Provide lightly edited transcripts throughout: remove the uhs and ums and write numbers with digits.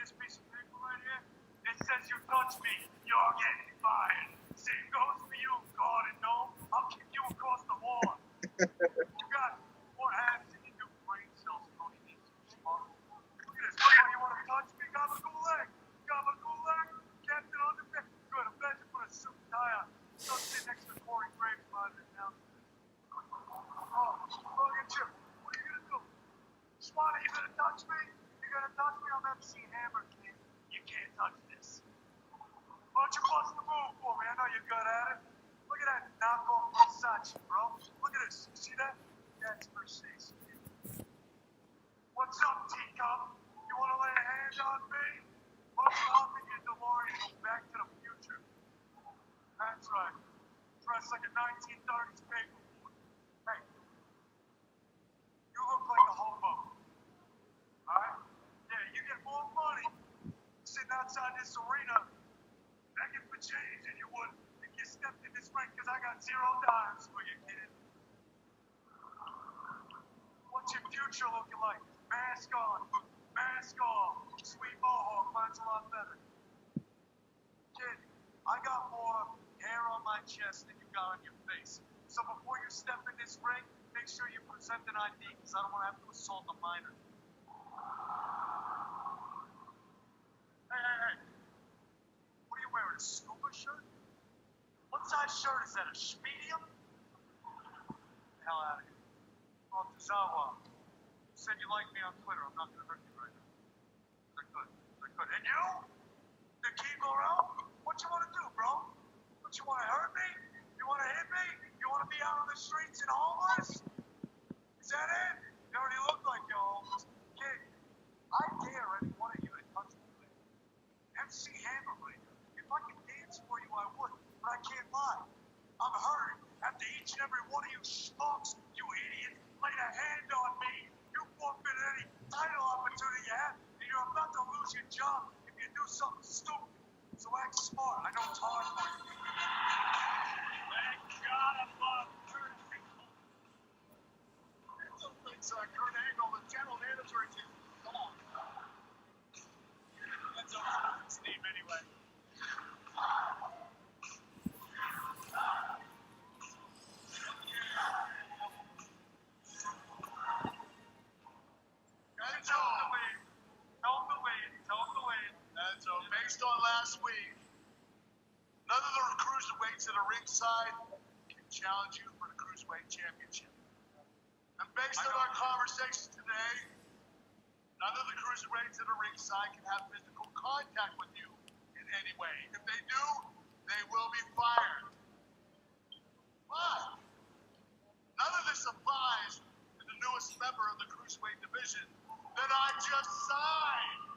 this piece of paper right here? It says you touch me, you're getting fired. Same goes for you, God and Gnome. I'll kick you across the lawn. You got more hands than you do brain cells, Tony needs to smart. Look at this. Oh, you want to touch me? Gabagool? Captain Underpants? Good, I'm glad you put a suit and tie on. Go sit next to Corey Graves by the announcement. Oh, look at you. What are you gonna do? Swan, are you gonna touch me? You're gonna touch me? I'm MC Hammer, kid. You can't touch this. Why don't you bust the move for me? I know you're good at it. Look at that knockoff Versace, bro. Look at this. You see that? That's Versace. What's up, teacup? You want to lay a hand on me? Why don't you hop in your DeLorean and go back to the future? That's right. Dressed like a 1930s paperboy. Hey, you look like a hobo. Alright? Yeah, you get more money sitting outside this arena begging for change than you would if you stepped in this ring, because I got 0 dimes for you, kid. What's your future looking like? Mask on. Mask off. Sweet mohawk, mine's a lot better. Kid, I got more hair on my chest than you got on your face. So before you step in this ring, make sure you present an ID, because I don't want to have to assault a minor. Hey. What are you wearing, a scuba shirt? What size shirt is that, a medium? Hell out of here. Oh, Cesaro. You said you like me on Twitter. I'm not going to hurt you right now. They're good. And you? The King around? What you want to do, bro? What, you want to hurt me? You want to hit me? You want to be out on the streets and homeless? Is that it? You already look like you're homeless. Kid, I dare any one of you to touch me. MC Hammer right now. If I could dance for you, I would. But I can't lie. I'm hurt after each and every one of you schmucks, you idiots, laid a hand on me. You forfeited any title opportunity you have, and you're about to lose your job if you do something stupid. So act smart. I know Todd for you. Thank God I love Kurt Angle. Enzo thinks Kurt Angle, the general manager, is come on. Enzo knows his name anyway. So based on last week, none of the cruiserweights at the ringside can challenge you for the Cruiserweight Championship. And based on our conversations today, none of the cruiserweights at the ringside can have physical contact with you in any way. If they do, they will be fired. But none of this applies to the newest member of the Cruiserweight division that I just signed.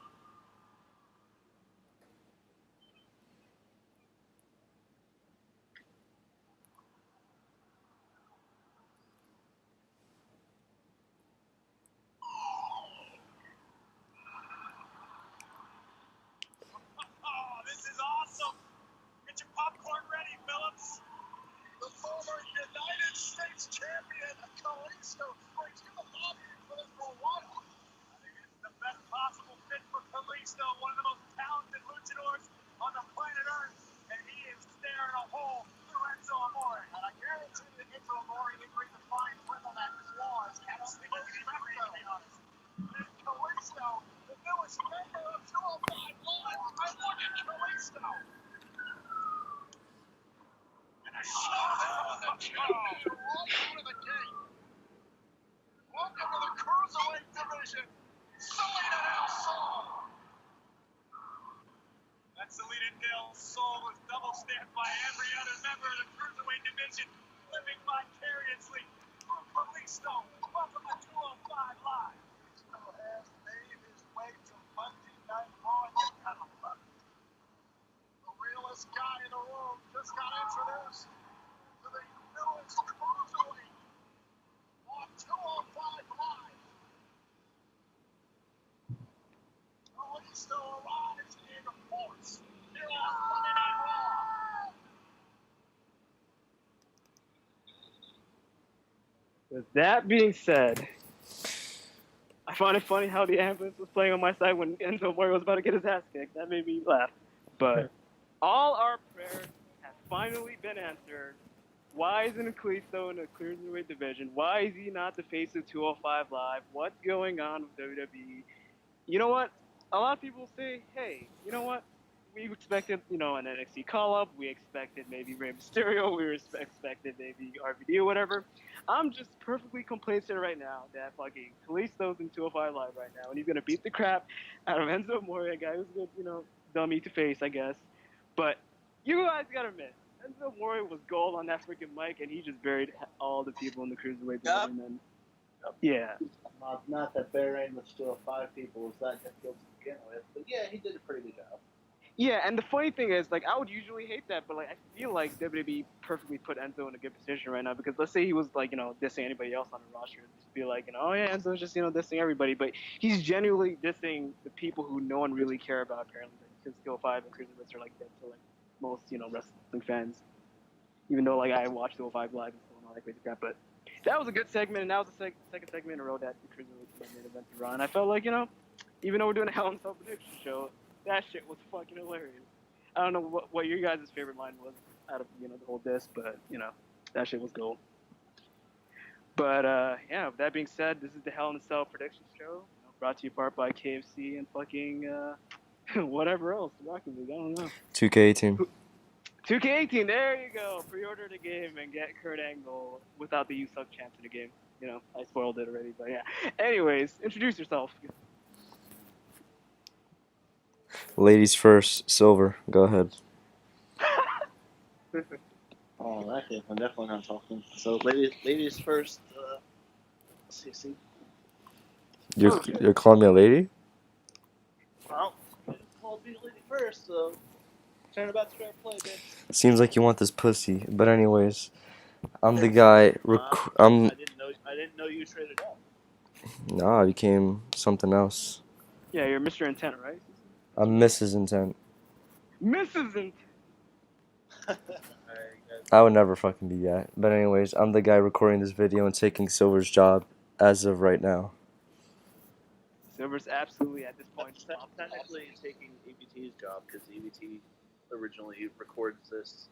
The former United States champion, Kalisto, brings you the lobby for this for one. I think it's the best possible fit for Kalisto, one of the most talented luchadors on the planet Earth, and he is staring a hole through Enzo Amore. And I guarantee that Enzo Amore didn't read the fine print on that clause. I don't think he did, to be honest. And Kalisto, the newest member of 205 Live, I look at Kalisto. Welcome to the gate. Welcome to the Cruiserweight division. Selena Del Sol. That Selena Del Sol was double stamped by every other member of the Cruiserweight division, living vicariously through Kalisto. Welcome to 205 Live. Kalisto has made his way to Monday Night Raw. The realest guy in the room just got introduced to the newest cruiserweight on 205 Live. Kalisto arrives in force here on Monday Night Raw. With that being said, I found it funny how the ambulance was playing on my side when Enzo Amore was about to get his ass kicked. That made me laugh. But all our prayers have finally been answered. Why isn't Kalisto in the cruiserweight division? Why is he not the face of 205 Live? What's going on with WWE? You know what? A lot of people say, hey, you know what? We expected, an NXT call-up. We expected maybe Rey Mysterio. We expected maybe RVD or whatever. I'm just perfectly complacent right now that fucking Kalisto's in 205 Live right now, and he's going to beat the crap out of Enzo Amore, a guy who's good, dummy to face, I guess. But you guys got to admit, Enzo Amore was gold on that freaking mic, and he just buried all the people in the cruiserweight division. And yeah. Not that burying the still 5 people was that difficult to begin with, but yeah, he did a pretty good job. Yeah, and the funny thing is, I would usually hate that, but, I feel like WWE perfectly put Enzo in a good position right now, because let's say he was, dissing anybody else on the roster, and just be like, oh, yeah, Enzo's just, dissing everybody, but he's genuinely dissing the people who no one really care about, apparently, because Skill 5 and Cruiserweights are, dead to, most, wrestling fans, even though, I watched 205 Live and all that crazy crap, but that was a good segment, and that was the second segment in a row that the Cruiserweights made event to Raw, and I felt like, even though we're doing a Hell in a Cell prediction show, that shit was fucking hilarious. I don't know what your guys' favorite line was out of, the whole disc, but, that shit was gold. But, yeah, with that being said, this is the Hell in a Cell prediction show, brought to you part by KFC and fucking, whatever else, Rocket League, I don't know. 2K18. 2K18, there you go. Pre-order the game and get Kurt Angle without the "you suck" chance in the game. I spoiled it already, but yeah. Anyways, introduce yourself. Ladies first, Silver. Go ahead. Oh, okay. I'm definitely not talking. So, ladies first, CC. You're calling me a lady? Well, called me lady first, so turn about to fair play, bitch. Seems like you want this pussy. But anyways, I'm the guy. I didn't know you traded up. Nah, I became something else. Yeah, you're Mr. Intent, right? I'm Mrs. Intent. Mrs. Intent. I would never fucking be that. But anyways, I'm the guy recording this video and taking Silver's job as of right now. Silver's absolutely at this point. Technically taking EBT's job because EBT originally records this,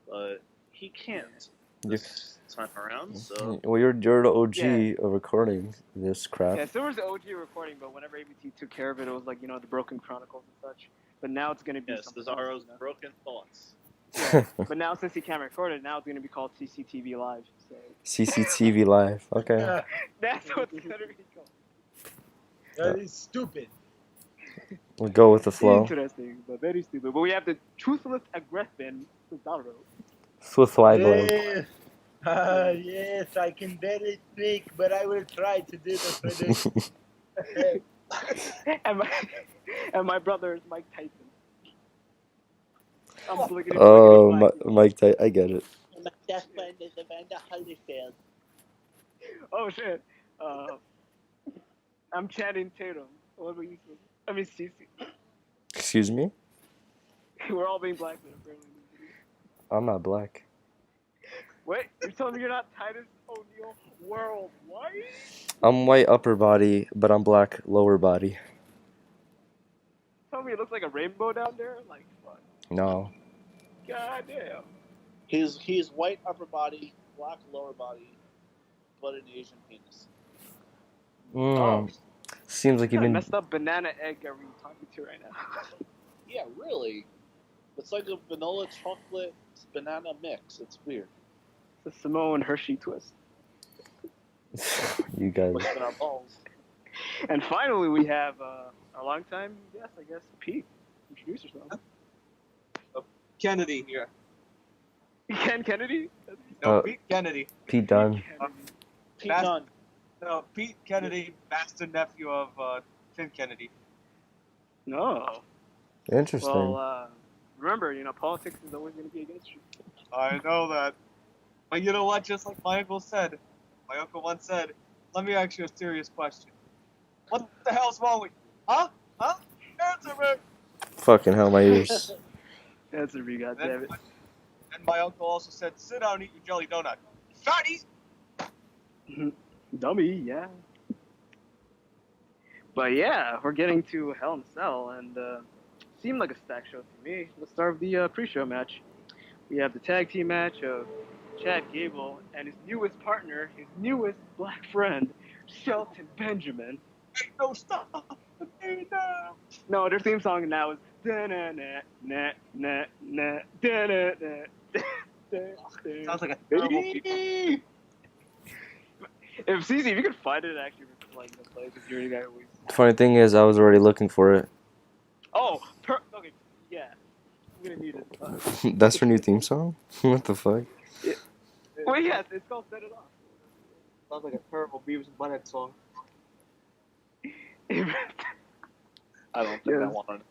but he can't this time around. So well, you're the OG of recording this crap. Yeah, Silver's the OG recording, but whenever ABT took care of it, it was like the Broken Chronicles and such. But now it's gonna be Cesaro's Broken Thoughts. Yeah. But now since he can't record it, now it's gonna be called CCTV Live. So. CCTV Live. Okay. That's what it's gonna be called. That is stupid. We'll go with the flow. Interesting, but very stupid. But we have the Truthless Aggressive Cesaro. Swift live. Yes. Yes, I can barely speak, but I will try to do the prediction. and my brother is Mike Tyson. Mike Tyson. I get it. My best friend is Amanda Holyfield. Oh shit. I'm Channing Tatum. What about you? I mean, Cece. Excuse me? We're all being black men, apparently. I'm not black. Wait, you're telling me you're not Titus O'Neil worldwide? I'm white upper body, but I'm black lower body. Tell me it looks like a rainbow down there? Like, fuck. No. God damn. He's white upper body, black lower body, but an Asian penis. Seems like you've been messed up banana egg are we talking to right now? Yeah, really. It's like a vanilla chocolate banana mix. It's weird. It's a Samoan Hershey twist. You guys. Without our balls. And finally, we have our longtime guest, I guess, Pete. Introduce yourself. Kennedy here. Ken Kennedy? No, Pete Kennedy. Pete Dunne. Pete Dunne. No, Pete Kennedy, bastard nephew of Finn Kennedy. No. Interesting. Well, remember, politics is always going to be against you. I know that. But you know what? Just like my uncle said, my uncle once said, let me ask you a serious question. What the hell's wrong with you? Huh? Huh? Answer me! Fucking hell, my ears. Answer me, goddammit. And my uncle also said, sit down and eat your jelly donut. Fatty! Dummy, yeah. But yeah, we're getting to Hell in a Cell, and seemed like a stack show to me. Let's start with the pre-show match. We have the tag team match of Chad Gable and his newest partner, his newest black friend, Shelton Benjamin. No, stop! Hey, no! No, their theme song now is Sounds like a terrible people. If CC, if you could find it, actually like the play because you're the guy who always. Funny thing is, I was already looking for it. Oh, okay, yeah. I'm gonna need it. That's her new theme song? What the fuck? Well, yes, it's called Set It Off. Sounds like a terrible Beavis and Butthead song. I don't think I want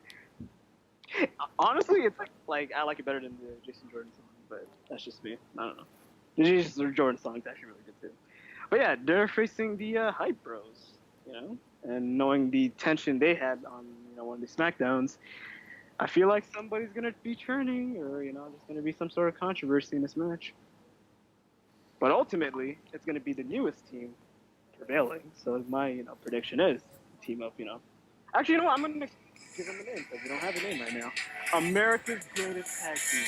it. Honestly, it's like I like it better than the Jason Jordan song, but that's just me. I don't know. The Jason Jordan song is actually really good too. But yeah, they're facing the Hype Bros, you know, and knowing the tension they had on one of the SmackDowns, I feel like somebody's gonna be turning, or there's gonna be some sort of controversy in this match. But ultimately, it's gonna be the newest team prevailing. So my prediction is team up. Actually, I'm gonna give them a name because we don't have a name right now. America's Greatest Tag Team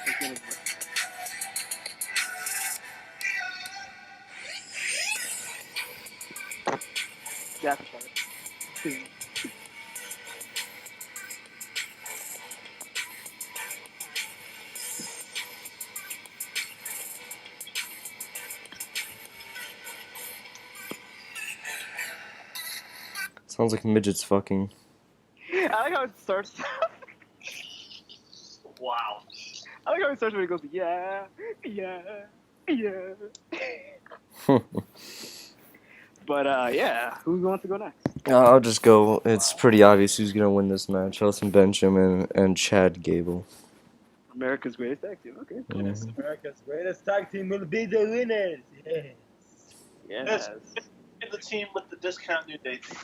is gonna be. That's right. Sounds like midgets fucking. I like how it starts. Wow. I like how it starts when it goes, yeah. But yeah, who wants to go next? I'll just go. It's pretty obvious who's gonna win this match: Shelton Benjamin and Chad Gable. America's Greatest Tag Team. Okay. Mhm. America's greatest tag team will be the winners. Yes. Yes. In the team with the discount New Day team.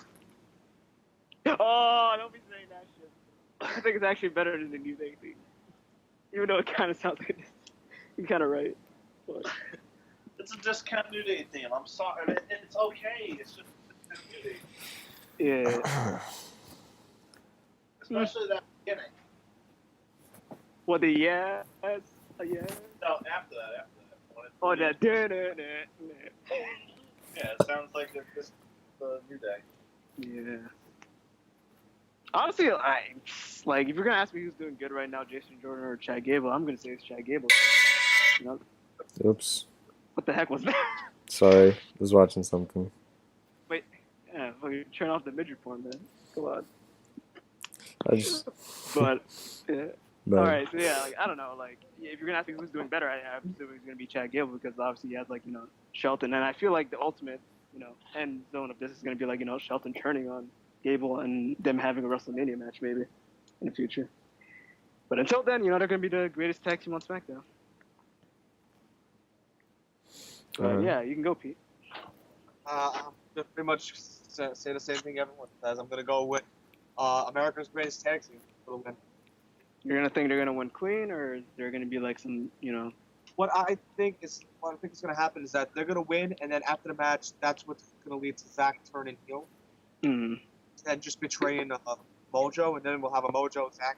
Oh, don't be saying that shit. I think it's actually better than the New Day thing. Even though it kind of sounds like this. You're kind of right. But It's a discount New Day theme. I'm sorry. It's okay. It's just a discount New Day. yeah. Especially that beginning. What the yes? Yeah. No, after that. When it's Oh, the- that. Yeah, it sounds like it's the New Day. Yeah. Honestly, if you're gonna ask me who's doing good right now, Jason Jordan or Chad Gable, I'm gonna say it's Chad Gable. Oops. What the heck was that? Sorry. I was watching something. Wait, yeah, fucking turn off the midget porn, man. Come on. I just. But yeah. But, All right, so yeah, I don't know, if you're gonna ask me who's doing better, I assume it's gonna be Chad Gable because obviously he has Shelton, and I feel like the ultimate end zone of this is gonna be Shelton turning on Gable and them having a WrestleMania match maybe in the future. But until then, they're gonna be the greatest tag team on SmackDown. But yeah, you can go, Pete. I'm gonna pretty much say the same thing everyone says. I'm gonna go with America's Greatest Tag Team for the win. You're gonna think they're gonna win clean, or is there gonna be some, What I think is gonna happen is that they're gonna win, and then after the match, that's what's gonna lead to Zack turning heel mm, and just betraying Mojo, and then we'll have a Mojo Zack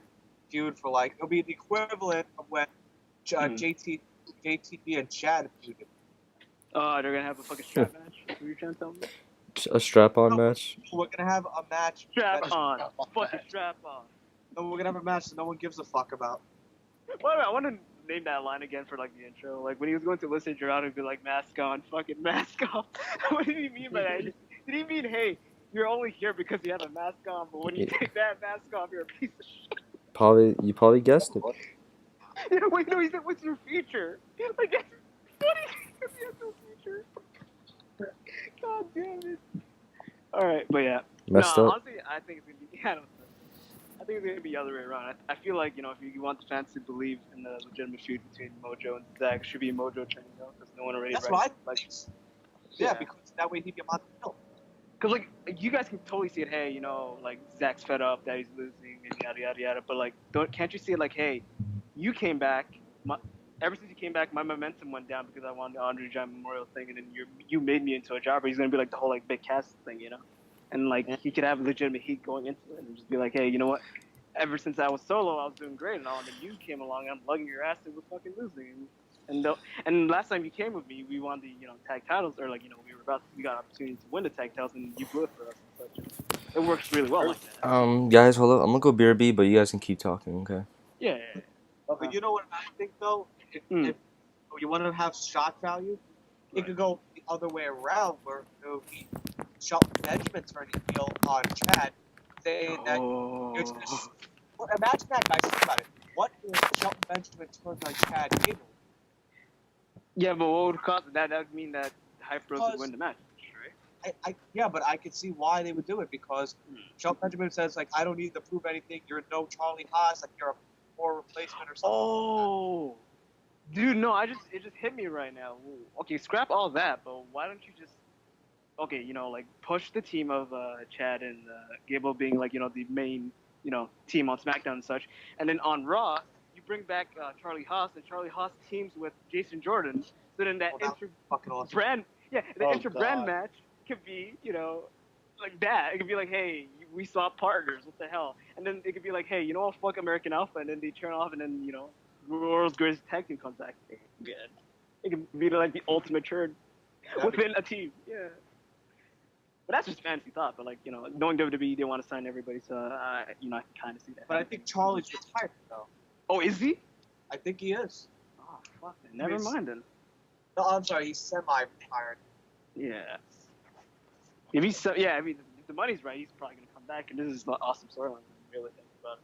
feud for it'll be the equivalent of when JTB and Chad feuded. oh, they're gonna have a fucking strap match? That's what you're trying to tell me? a strap-on match? We're gonna have a match. Strap on. Fucking strap on. No, we're gonna have a match that no one gives a fuck about. Well, I want to name that line again for the intro. When he was going to listen to Gerardo, he'd be like, "Mask on, fucking mask off." What did he mean by that? Did he mean, "Hey, you're only here because you have a mask on, but when you take that mask off, you're a piece of shit"? You probably guessed it. Yeah, wait, no, he said, "What's your feature?" That's funny because he has no feature. God damn it! All right, but yeah. Messed up. Honestly, I think it's gonna be. I think it's gonna be the other way around. I feel like if you want the fans to believe in the legitimate feud between Mojo and Zack, it should be Mojo turning heel because no one already. That's what I think. Yeah, Yeah. because that way he'd be on the hill. Because you guys can totally see it. Hey, Zack's fed up that he's losing and yada yada yada. But can't you see it? Hey, you came back. Ever since you came back, my momentum went down because I won the Andre Giant Memorial thing, and then you made me into a jobber. He's gonna be the whole big cast thing, and like he could have legitimate heat going into it, and just be like, hey, you know what? Ever since I was solo, I was doing great and all, and then you came along, I'm lugging your ass, and we're fucking losing. And last time you came with me, we won the tag titles, or like we got an opportunity to win the tag titles, and you blew it for us and such. It works really well like that. Guys, hold up. I'm gonna go BRB, but you guys can keep talking, okay? Yeah. But you know what I think though? If you want to have shock value, it could go the other way around, where it would be Shelton Benjamin turning heel on Chad, saying that it's just. Well, imagine that, guys. Think about it. What if Shelton Benjamin turned on Chad Gable? Yeah, but what would cause that? That would mean that Hype Bros would win the match, right? Yeah, but I could see why they would do it, because Shelton Benjamin says, like, I don't need to prove anything. You're no Charlie Haas. Like, you're a poor replacement or something. Oh, dude, no, it just hit me right now. Okay, scrap all that, but why don't you just, like push the team of Chad and Gable being like, the main, team on SmackDown and such, and then on Raw, you bring back Charlie Haas, and Charlie Haas teams with Jason Jordan, so then that Fucking awesome. inter-brand match could be, like that. It could be like, hey, we swap partners. What the hell? And then it could be like, hey, you know what? Fuck American Alpha. And then they turn off, and then World's Greatest Tag Team comes back again. It could be like the ultimate turn within a team. Yeah. But that's just fancy thought. But like, knowing WWE, they want to sign everybody, so I can kind of see that. But I think Charlie's retired though. Oh, is he? I think he is. Oh, fuck. Never mind then. No, I'm sorry. He's semi-retired. Yeah. If if the money's right, he's probably gonna come back, and this is an awesome storyline. When you really think about it,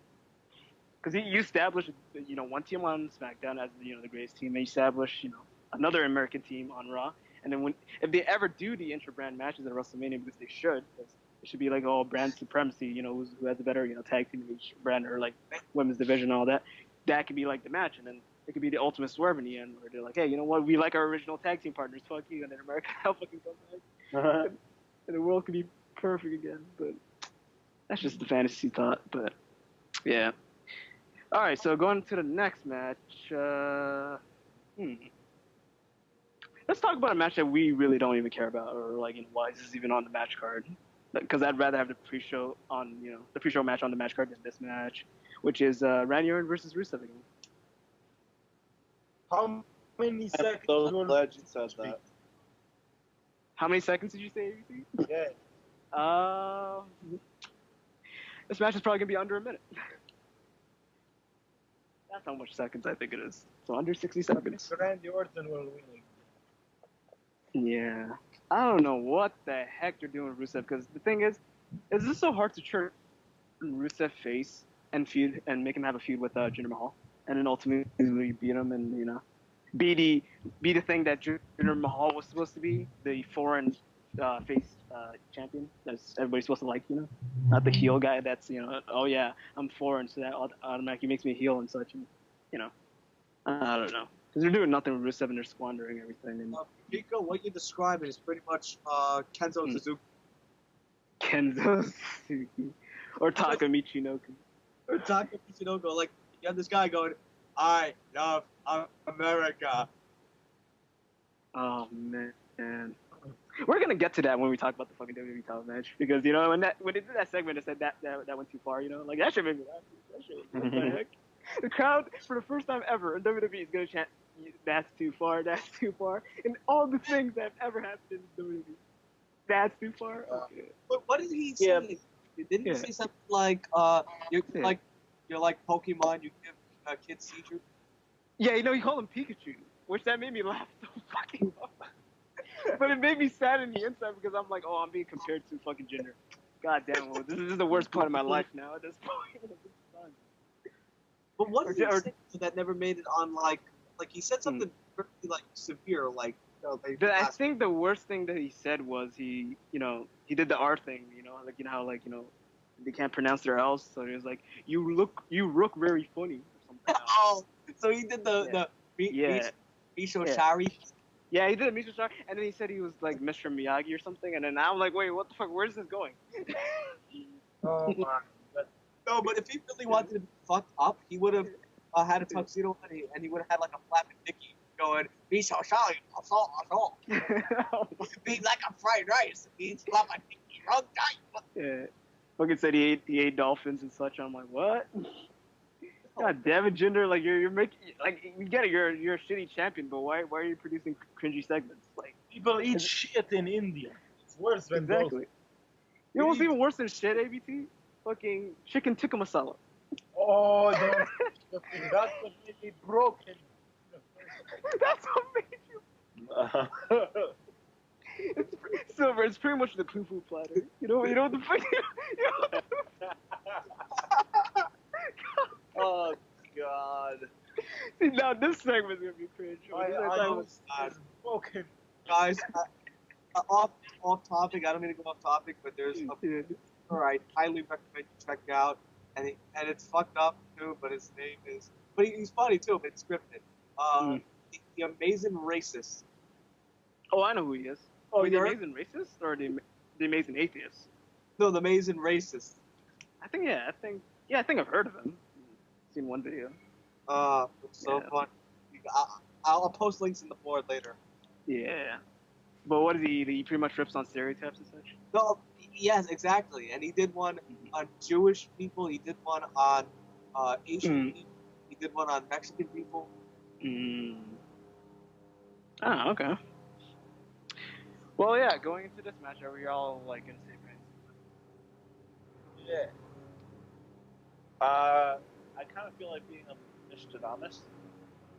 because you established, one team on SmackDown as the greatest team, and you establish, another American team on Raw, and then if they ever do the inter-brand matches at WrestleMania, because they should, because it should be like brand supremacy, who has a better tag team in each brand, or like women's division and all that. That could be like the match, and then it could be the ultimate swerve in the end, where they're like, hey, you know what? We like our original tag team partners. Fuck you, and then American Alpha can come back. And the world could be perfect again, but that's just a fantasy thought. But yeah. All right, so going to the next match. Let's talk about a match that we really don't even care about, or like, why is this even on the match card? Because I'd rather have the pre-show on, the pre-show match on the match card than this match, which is Randy Orton versus Rusev again. How many seconds? So glad you said that. How many seconds did you say? Yeah. This match is probably gonna be under a minute. That's how much seconds I think it is. So under 60 seconds. So Randy Orton will win. Yeah. I don't know what the heck they're doing with Rusev, because the thing is this so hard to turn Rusev face and feud and make him have a feud with Jinder Mahal, and then ultimately beat him and be the thing that Jinder Mahal was supposed to be, the foreign face champion that's everybody's supposed to like, not the heel guy that's oh yeah, I'm foreign, so that automatically makes me a heel and such, and I don't know, because they're doing nothing with Rusev and they're squandering everything. And Pika, what you described is pretty much Kenzo Suzuki. Kenzo Suzuki or Taka Michinoku. Or Taka Michinoku, like you have this guy going, I love America. Oh man, we're gonna get to that when we talk about the fucking WWE title match, because when they did that segment, it said that went too far. Like that shit made me laugh. That shit. What the heck? The crowd for the first time ever in WWE is gonna chant, "That's too far. That's too far," and all the things that have ever happened in WWE. That's too far. Okay. But what did he say? Yeah. Didn't he say something like, you're like Pokemon, you give kids seizures? Yeah, he called him Pikachu, which that made me laugh so fucking hard. But it made me sad in the inside, because I'm like, oh, I'm being compared to fucking Jinder. God damn, well, this is the worst part of my life now at this point. But what did he say that never made it on, like he said something pretty, severe, like, I think the worst thing that he said was he did the R thing, like, how, like, they can't pronounce their L's, so he was like, you look very funny, or something. Oh, so he did the Misho Shari. Yeah, he did a Misho Shari, and then he said he was like Mr. Miyagi or something, and then I'm like, wait, what the fuck, where's this going? Oh my god. No, but if he really wanted to be fucked up, he would have had a tuxedo on, and he would have had like a flapping Mickey going, Misho Shari, assault. Be like a fried rice. He's flapping Mickey, wrong time. Yeah. Fucking said he ate dolphins and such. I'm like, what? God damn it, Jinder! Like you're making like you get it. You're a shitty champion, but why are you producing cringy segments? Like People eat shit in India. It's worse than exactly. You know We what's need- even worse than shit, ABT? Fucking chicken tikka masala. those. Oh, don't. That's what made me broken. That's what made you Silver. It's pretty much the tofu platter. You know what the fuck? You know what the Oh God. See, now this segment's gonna be cringe. My This segment anus is broken. Guys, off topic. I don't mean to go off topic, but there's a yeah. alright, highly recommend you check it out. And it's fucked up too, but his name is. But he's funny too, but it's scripted. The Amazing Racist. Oh, I know who he is. Oh, Wait, the you're amazing racist or the amazing atheist? no, the Amazing Racist. I think I've heard of him. Seen one video. It's so Yeah. fun. I'll post links in the board later. Yeah. But what is he? He pretty much rips on stereotypes and such. No, yes, exactly. And he did one on Jewish people. He did one on Asian people. He did one on Mexican people. Oh, okay. Well, yeah. Going into this match, are we all like gonna say right? Yeah. I kind of feel like being a Nostradamus.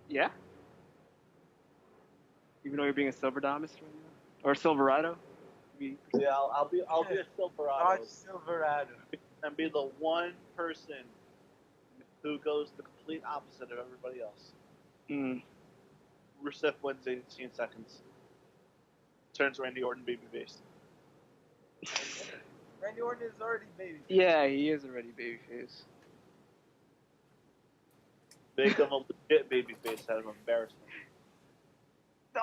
Yeah. Even though you're being a Silveradamus right now, or Silverado. Yeah, I'll be a Silverado Dodge Silverado. and be the one person who goes the complete opposite of everybody else. Rusev wins 18 seconds. Turns Randy Orton babyface. Randy Orton is already baby. Yeah, he is already babyface. Make him a legit babyface out of embarrassment.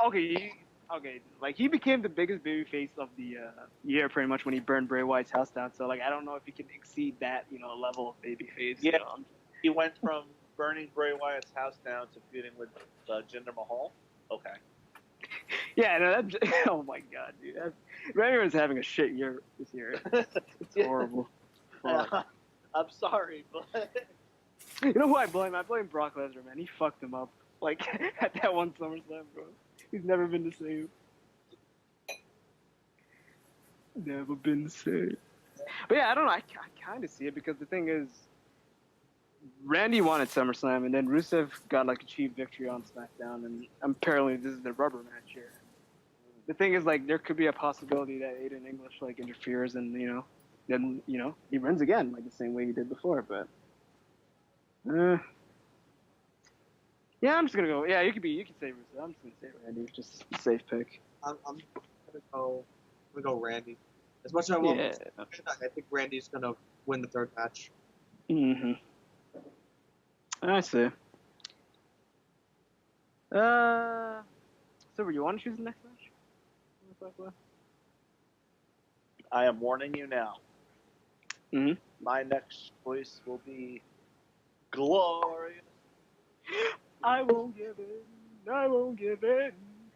Okay, like he became the biggest babyface of the year pretty much when he burned Bray Wyatt's house down. So like I don't know if he can exceed that level of babyface. Yeah. He went from burning Bray Wyatt's house down to feuding with Jinder Mahal. Okay. Yeah, no, oh my god, dude, Randy Orton's having a shit year this year. It's horrible. Fuck. I'm sorry, but You know who I blame? I blame Brock Lesnar, man. He fucked him up like at that one SummerSlam, bro. He's never been the same. Never been the same. But yeah, I don't know. I kind of see it because the thing is, Randy won at SummerSlam, and then Rusev got like a cheap victory on SmackDown, and apparently this is the rubber match here. The thing is, like, there could be a possibility that Aiden English like interferes, and then he wins again, like the same way he did before. But yeah, I'm just gonna go. Yeah, you could say Rusev. I'm just gonna say Randy, just a safe pick. I'm gonna go Randy. As much as I want, Yeah. I think Randy's gonna win the third match. I see. Silver, you want to choose the next match? I am warning you now. Mhm. My next choice will be glorious. I won't give in. I won't give in.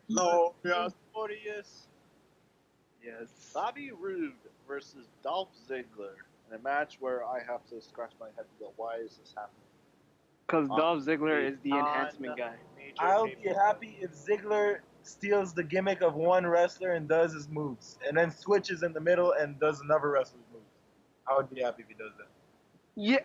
Glorious. Yes. Bobby Roode versus Dolph Ziggler in a match where I have to scratch my head and go, why is this happening? Because Dolph Ziggler is the On enhancement guy. major I'll be pay-per-view. happy if Ziggler steals the gimmick of one wrestler and does his moves, and then switches in the middle and does another wrestler's moves. I would be happy if he does that. Yeah,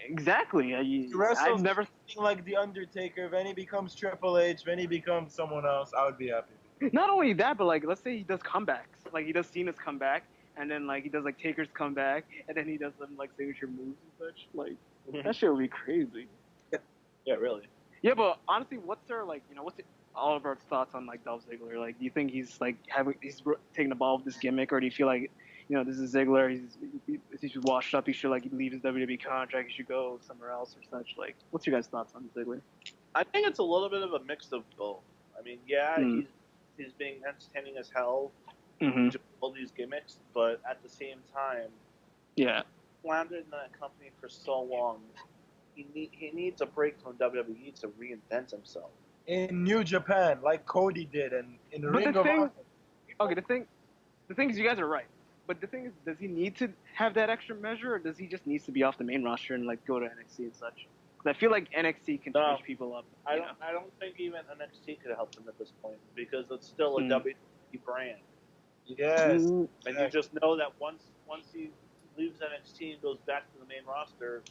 exactly. He wrestles I've never. like The Undertaker. Then he becomes Triple H. Then he becomes someone else. I would be happy. Not only that, but like, let's say he does comebacks. Like he does Cena's comeback, and then like he does like Taker's comeback, and then he does some like signature moves and such. Like that shit would be crazy. Yeah, really. Yeah, but honestly, what's all of our thoughts on like Dolph Ziggler? Like, do you think he's like he's taking the ball with this gimmick, or do you feel like this is Ziggler? He's washed up. He should like leave his WWE contract. He should go somewhere else or such. Like, what's your guys' thoughts on Ziggler? I think it's a little bit of a mix of both. I mean, yeah, he's being entertaining as hell to all these gimmicks, but at the same time, Yeah. floundered in that company for so long. He needs a break from WWE to reinvent himself. In New Japan, like Cody did, and in But Ring the of thing- Honor. Okay, the thing is, you guys are right. But the thing is, does he need to have that extra measure, or does he just needs to be off the main roster and like go to NXT and such? Because I feel like NXT can No. switch people up. I you don't. know? I don't think even NXT could help him at this point because it's still a Mm. WWE brand, Yes. Mm, and you just know that once he leaves NXT and goes back to the main roster,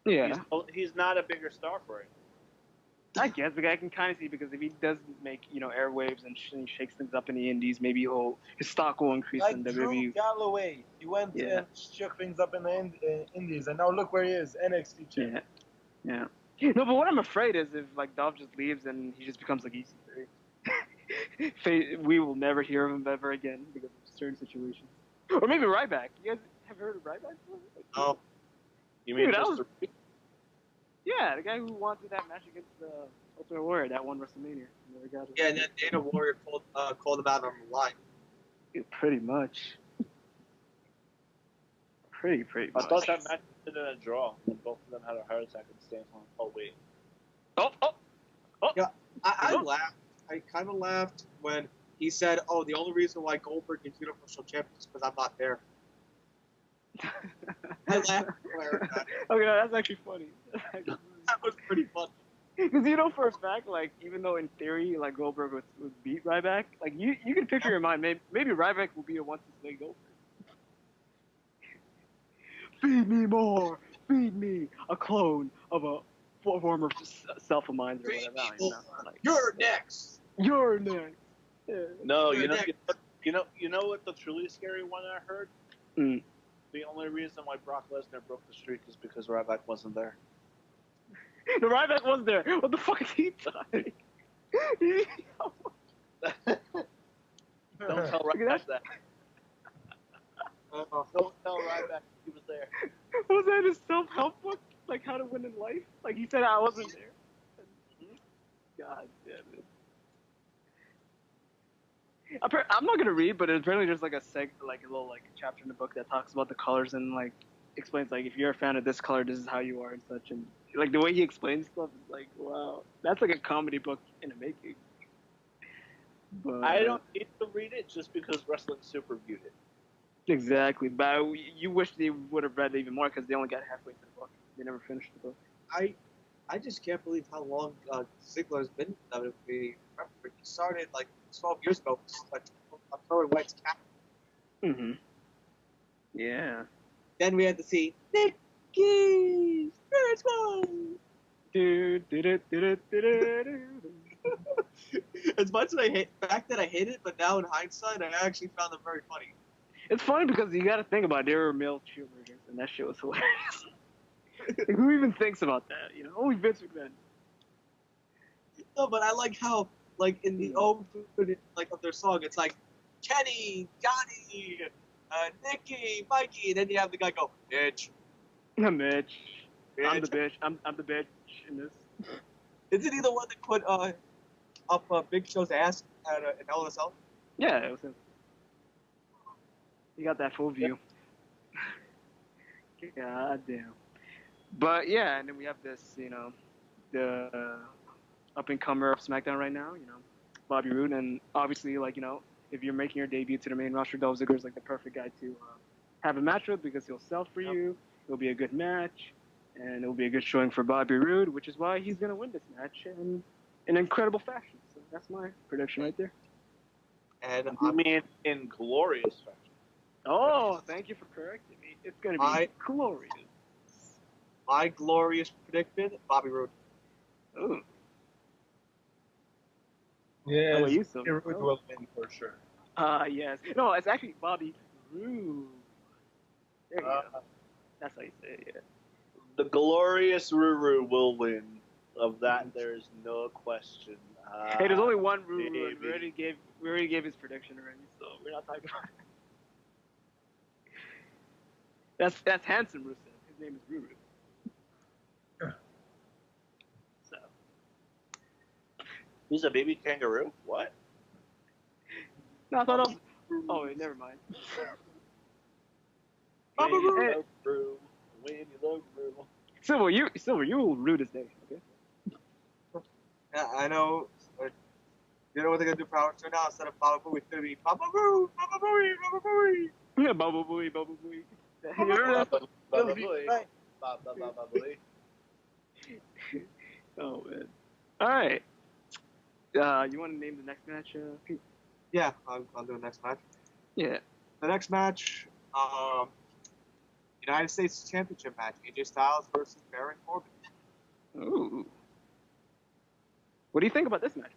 yeah, he's not a bigger star for it. I guess, but I can kind of see because if he does make airwaves and shakes things up in the Indies, maybe his stock will increase Like in Drew WWE. Galloway, he went Yeah. and shook things up in the Indies, and now look where he is, NXT champion. Yeah. No, but what I'm afraid is if like Dolph just leaves and he just becomes like EC3, we will never hear of him ever again because of certain situations. Or maybe Ryback. You guys have heard of Ryback? Oh, You mean Dude, that just was- Yeah, the guy who wanted that match against Ultimate Warrior, that one WrestleMania. Never got it. yeah, and then Dana Warrior called him out on the line. Yeah, pretty much. Pretty I much. thought that match ended in a draw when both of them had a heart attack and stayed home. Oh wait. I laughed. I kind of laughed when he said, "Oh, the only reason why Goldberg is Universal Champion is because I'm not there." I laughed. Okay, that's actually funny. That was pretty funny. Because for a fact, like, even though in theory, like, Goldberg would beat Ryback, like, you can picture in your mind, maybe Ryback will be a once-in-a-way Goldberg. Feed me more! Feed me! A clone of a former self of mine or whatever. I don't know. Like, You're next. you're next! Yeah. No, You're you know what the truly scary one I heard? Mm. The only reason why Brock Lesnar broke the streak is because Ryback wasn't there. The Ryback was there! What the fuck is he doing? Don't tell Ryback that. Oh, Don't tell Ryback he was there. Was that his self-help book? Like, how to win in life? Like, he said I wasn't there. God damn it. I'm not gonna read, but apparently there's like a little chapter in the book that talks about the colors and like explains like if you're a fan of this color, this is how you are and such. And like the way he explains stuff is like, wow, that's like a comedy book in the making. But I don't need to read it just because Wrestling Super viewed it. exactly. But you wish they would have read it even more because they only got halfway through the book. They never finished the book. I just can't believe how long Ziggler's been in WWE. Remember, he started like 12 years ago. Like throwing White's cap. Mm-hmm. Yeah. Then we had to see Nikki Spiritual. As much as I hate the fact that I hate it, but now in hindsight, I actually found them very funny. It's funny because you got to think about it. They were male cheerleaders, and that shit was hilarious. Like, who even thinks about that? Only Vince McMahon. No, but I like how, like, in the opening, like, of their song, it's like, Kenny, Johnny, Nikki, Mikey, and then you have the guy go, bitch. I'm Mitch. I'm the bitch. I'm the bitch in this. Isn't he the one that put up Big Show's ass at an LSL? Yeah, it was him. You got that full view. God damn. But yeah, and then we have this, the up-and-comer of SmackDown right now, Bobby Roode, and obviously, like, if you're making your debut to the main roster, Dolph Ziggler is like the perfect guy to have a match with because he'll sell for you. It'll be a good match, and it'll be a good showing for Bobby Roode, which is why he's gonna win this match in an incredible fashion. So that's my prediction right there. And You mean in glorious fashion? Oh, thank you for correcting me. It's gonna be glorious. my glorious prediction, Bobby Roode. Ooh. Yeah, How about you, Silver? Roode will win for sure. Yes. No, it's actually Bobby Roode. There you go. That's how you say it, yeah. The glorious Ruru will win. Of that, there's no question. Hey, there's only one Ruru. Maybe. We already gave his prediction already, so we're not talking about it. That's Hanson Rusev. His name is Ruru. So. He's a baby kangaroo? What? No, I thought that was. Oh, wait, never mind. When you Hey. love Rue. When you love Rue. Silver, you will rue this day, okay? Yeah, I know. You know what they're gonna do for our show now? Instead of Baba Booey, it's gonna be Baba Boo, Baba Booey, Baba Booey. Bubble Booey, Bubble Booey. You remember that? Baba boy. Baba boy. Oh man. All right. You want to name the next match, Pete? Yeah, I'll do the next match. Yeah. The next match, United States Championship match: AJ Styles versus Baron Corbin. Ooh. What do you think about this match,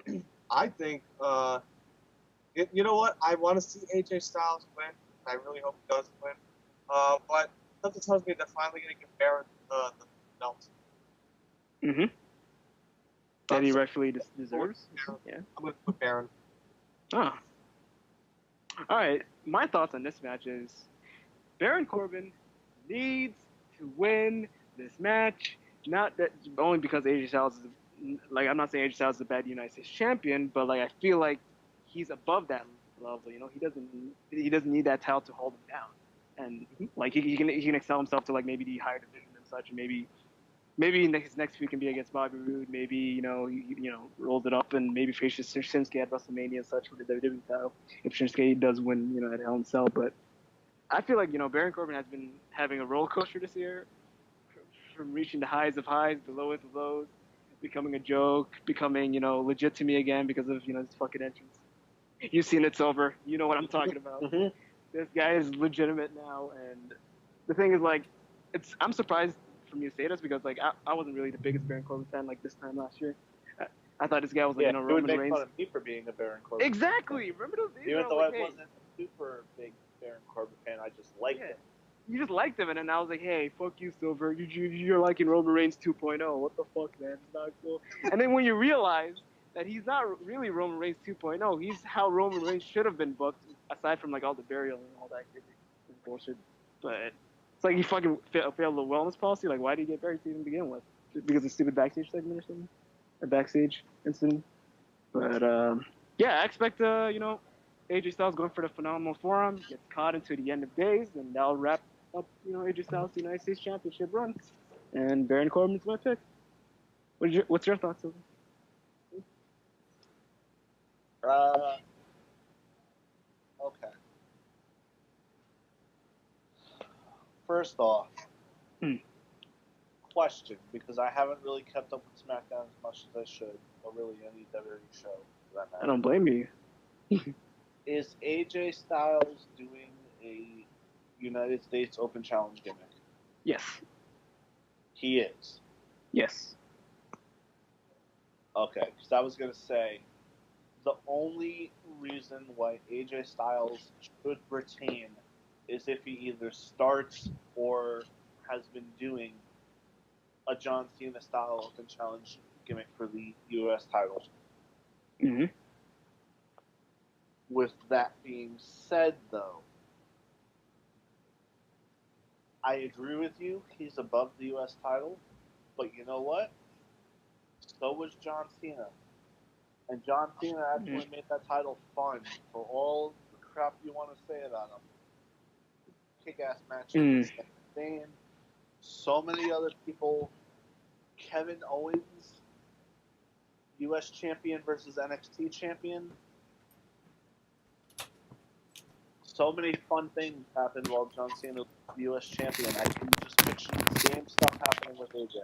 Pete? I think, you know what? I want to see AJ Styles win. I really hope he does win. But something tells me they're finally going to give Baron the belt. Mm-hmm. That he rightfully deserves. Yeah. I'm going to put Baron. Oh. All right. My thoughts on this match is Baron Corbin needs to win this match. Not that only because AJ Styles is like, I'm not saying AJ Styles is a bad United States champion, but like I feel like he's above that level. You know, he doesn't need that title to hold him down, and like he can excel himself to like maybe the higher division and such, and maybe his next feud can be against Bobby Roode. Maybe he rolls it up and maybe faces Shinsuke at WrestleMania and such with the WWE title if Shinsuke does win at Hell in a Cell. But I feel like Baron Corbin has been having a roller coaster this year, from reaching the highs of highs, the lowest of lows, becoming a joke, becoming legit to me again because of his fucking entrance. You've seen It's Over. You know what I'm talking about. Mm-hmm. This guy is legitimate now, and the thing is like, I'm surprised from you to say this because like I wasn't really the biggest Baron Corbin fan like this time last year. I thought this guy was like Yeah, you would Roman make Reigns. fun of me for being a Baron Corbin Exactly. Remember those days? fan. Even though like, I hey, wasn't a super big Baron Corbin fan, I just liked him. You just liked him, and then I was like, hey, fuck you, Silver. You're liking Roman Reigns 2.0. What the fuck, man? It's not cool. And then when you realize that he's not really Roman Reigns 2.0, he's how Roman Reigns should have been booked, aside from like all the burial and all that bullshit. But it's like he fucking failed the wellness policy. Like, why did he get buried to even begin with? Because of stupid backstage segment or something? A backstage incident? But, yeah, I expect, AJ Styles going for the phenomenal forearm, gets caught into the end of days, and that'll wrap up, AJ Styles' United States Championship run. And Baron Corbin's my pick. What's your thoughts, Silver? Okay. First off, question, because I haven't really kept up with SmackDown as much as I should, or really any WWE show for that matter. I don't blame you. Is AJ Styles doing a United States Open Challenge gimmick? Yes. He is. Yes. Okay, because I was going to say, the only reason why AJ Styles should retain is if he either starts or has been doing a John Cena style Open Challenge gimmick for the U.S. title. Mm-hmm. With that being said, though, I agree with you. He's above the U.S. title, but you know what? So was John Cena. And John Cena actually made that title fun for all the crap you want to say about him. Kick-ass matches. So many other people. Kevin Owens, U.S. champion versus NXT champion. So many fun things happened while John Cena was the U.S. champion. I can just picture the same stuff happening with AJ.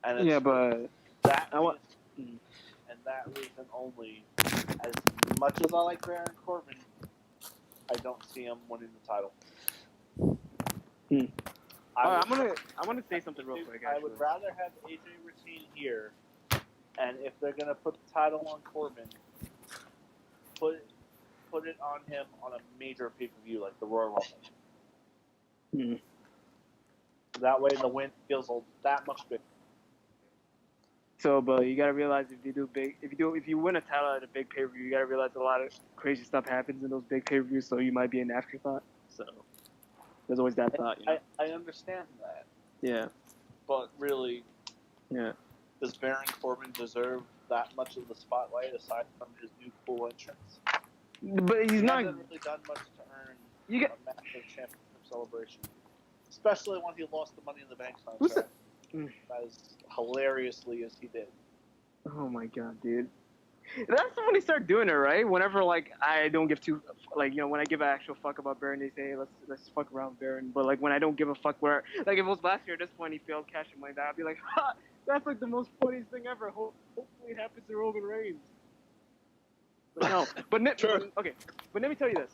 And it's but that reason, and that reason only. As much as I like Baron Corbin, I don't see him winning the title. I want to say something real quick. Actually. I would rather have AJ retain here, and if they're gonna put the title on Corbin, put it on him on a major pay-per-view like the Royal Rumble. That way, the win feels that much bigger. So, but you gotta realize if you win a title at a big pay-per-view, you gotta realize a lot of crazy stuff happens in those big pay-per-views. So you might be an afterthought. So there's always that thought. I understand that. Yeah. But really, does Baron Corbin deserve that much of the spotlight aside from his new cool entrance? But he hasn't really done much to earn a massive championship celebration, especially when he lost the Money in the Bank contract as hilariously as he did. Oh my god, dude! That's when he started doing it, right? Whenever like I don't give like, you know, when I give an actual fuck about Baron, they say, hey, let's fuck around with Baron. But like when I don't give a fuck, where like if it was last year at this point he failed cashing money, I'd be like, ha, that's like the most funniest thing ever. Hopefully it happens to Roman Reigns. But no, Sure. okay, but let me tell you this.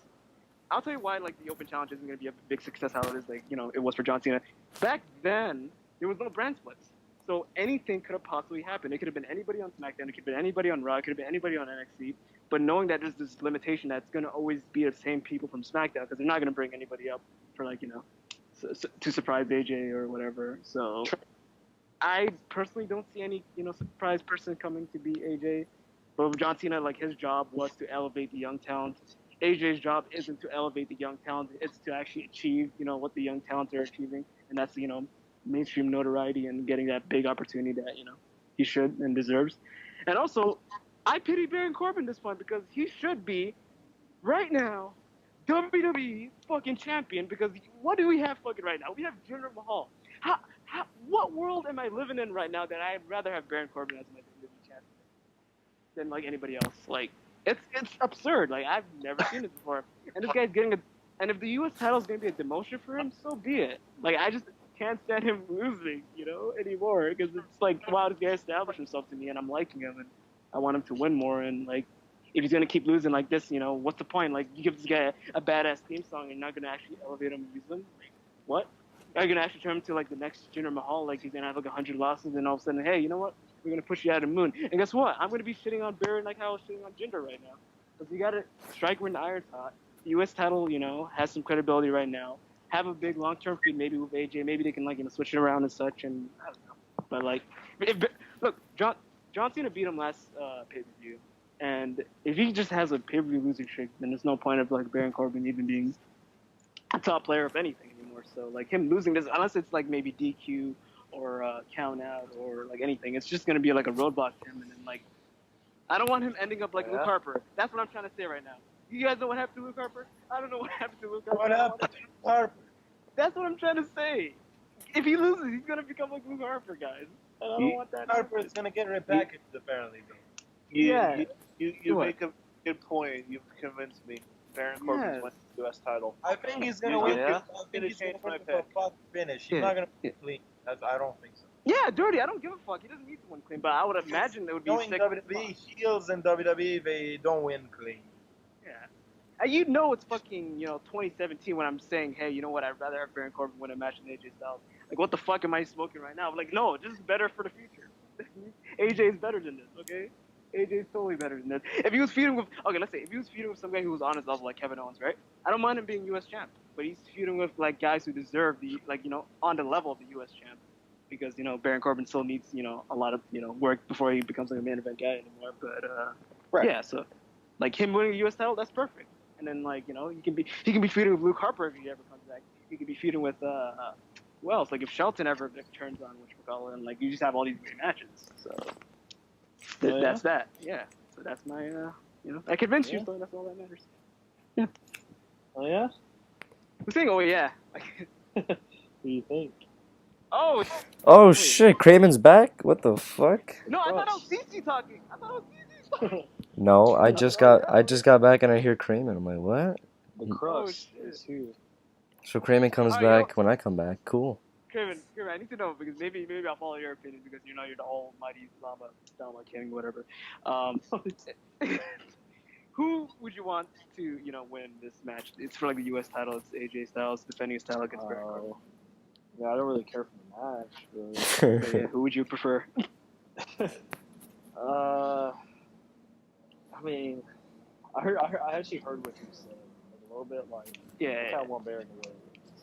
I'll tell you why like the Open Challenge isn't going to be a big success how it is, like, you know, it was for John Cena. Back then, there was no brand splits. So anything could have possibly happened. It could have been anybody on SmackDown. It could have been anybody on Raw. It could have been anybody on NXT. But knowing that there's this limitation that's going to always be the same people from SmackDown because they're not going to bring anybody up for, like, you know, to surprise AJ or whatever. So I personally don't see any, you know, surprise person coming to be AJ. But with John Cena, like, his job was to elevate the young talent. AJ's job isn't to elevate the young talent. It's to actually achieve, you know, what the young talents are achieving. And that's, you know, mainstream notoriety and getting that big opportunity that, you know, he should and deserves. And also, I pity Baron Corbin at this point because he should be, right now, WWE fucking champion because what do we have fucking right now? We have Jinder Mahal. What world am I living in right now that I'd rather have Baron Corbin as my WWE champion than, like, anybody else? Like, it's absurd. Like, I've never seen this before. And this guy's getting and if the U.S. title is going to be a demotion for him, so be it. Like, I just can't stand him losing, you know, anymore. Because it's like, wow, this guy established himself to me, and I'm liking him, and I want him to win more. And, like, if he's going to keep losing like this, you know, what's the point? Like, you give this guy a badass theme song, and you're not going to actually elevate him and use him? Like, what? Are you going to actually turn him to, like, the next Jinder Mahal? Like, he's going to have, like, 100 losses, and all of a sudden, hey, you know what? We're going to push you out of the moon. And guess what? I'm going to be shitting on Baron like how I was shitting on Jinder right now. Because you got to strike when the iron's hot. The U.S. title, you know, has some credibility right now. Have a big long-term feud maybe with AJ. Maybe they can, like, you know, switch it around and such. And I don't know. But, like, look, John Cena beat him last pay-per-view. And if he just has a pay-per-view losing streak, then there's no point of, like, Baron Corbin even being a top player of anything anymore. So, like, him losing this, unless it's, like, maybe DQ or count out or, like, anything, it's just going to be, like, a roadblock to him. And then, like, I don't want him ending up like Luke Harper. That's what I'm trying to say right now. You guys know what happened to Luke Harper? I don't know what happened to Luke Harper. What happened to Luke Harper? That's what I'm trying to say. If he loses, he's going to become like Luke Harper, guys. And I don't want that. Harper is going to get repackaged, apparently, though. You make a good point. You've convinced me. Baron Corbin's won the U.S. title. I think he's going to win. Yeah. I think he's going to win with a fuck finish. He's not going to be clean. I don't think so. Yeah, dirty. I don't give a fuck. He doesn't need to win clean, but I would imagine it would be Knowing sick. WWE, heels in WWE, they don't win clean. Yeah. And you know it's fucking, you know, 2017 when I'm saying, hey, you know what, I'd rather have Baron Corbin win a match than AJ Styles. Like, what the fuck am I smoking right now? Like, no, this is better for the future. AJ is better than this, okay? AJ is totally better than this. If he was feuding with, okay, let's say, if he was feuding with some guy who was on his level like Kevin Owens, right? I don't mind him being U.S. champ, but he's feuding with, like, guys who deserve the, like, you know, on the level of the U.S. champ. Because, you know, Baron Corbin still needs, you know, a lot of, you know, work before he becomes like a main event guy anymore. But yeah, so like him winning the U.S. title, that's perfect. And then, like, you know, he can be feuding with Luke Harper if he ever comes back. He could be feuding with who else? Like if Shelton ever turns on whichcomallit, and like you just have all these great matches. So that's that. Yeah. So that's my you know, I convinced you, so that's all that matters. Yeah. Oh yeah. I'm saying, oh yeah. What do you think? Oh shit, Craven's back? What the fuck? No, I thought it was CC talking. No, I just got back and I hear Craven. I'm like, what? The crust is here. So Craven comes back when I come back. Cool. Craven, I need to know because maybe I'll follow your opinion because you know you're the almighty Dama King, whatever. Who would you want to, you know, win this match? It's for like the U.S. title. It's AJ Styles defending his title against Baron Corbin. Yeah, I don't really care for the match. Really. Yeah, who would you prefer? I mean, I actually heard what you said like, a little bit. Like, I kind of want Baron to win.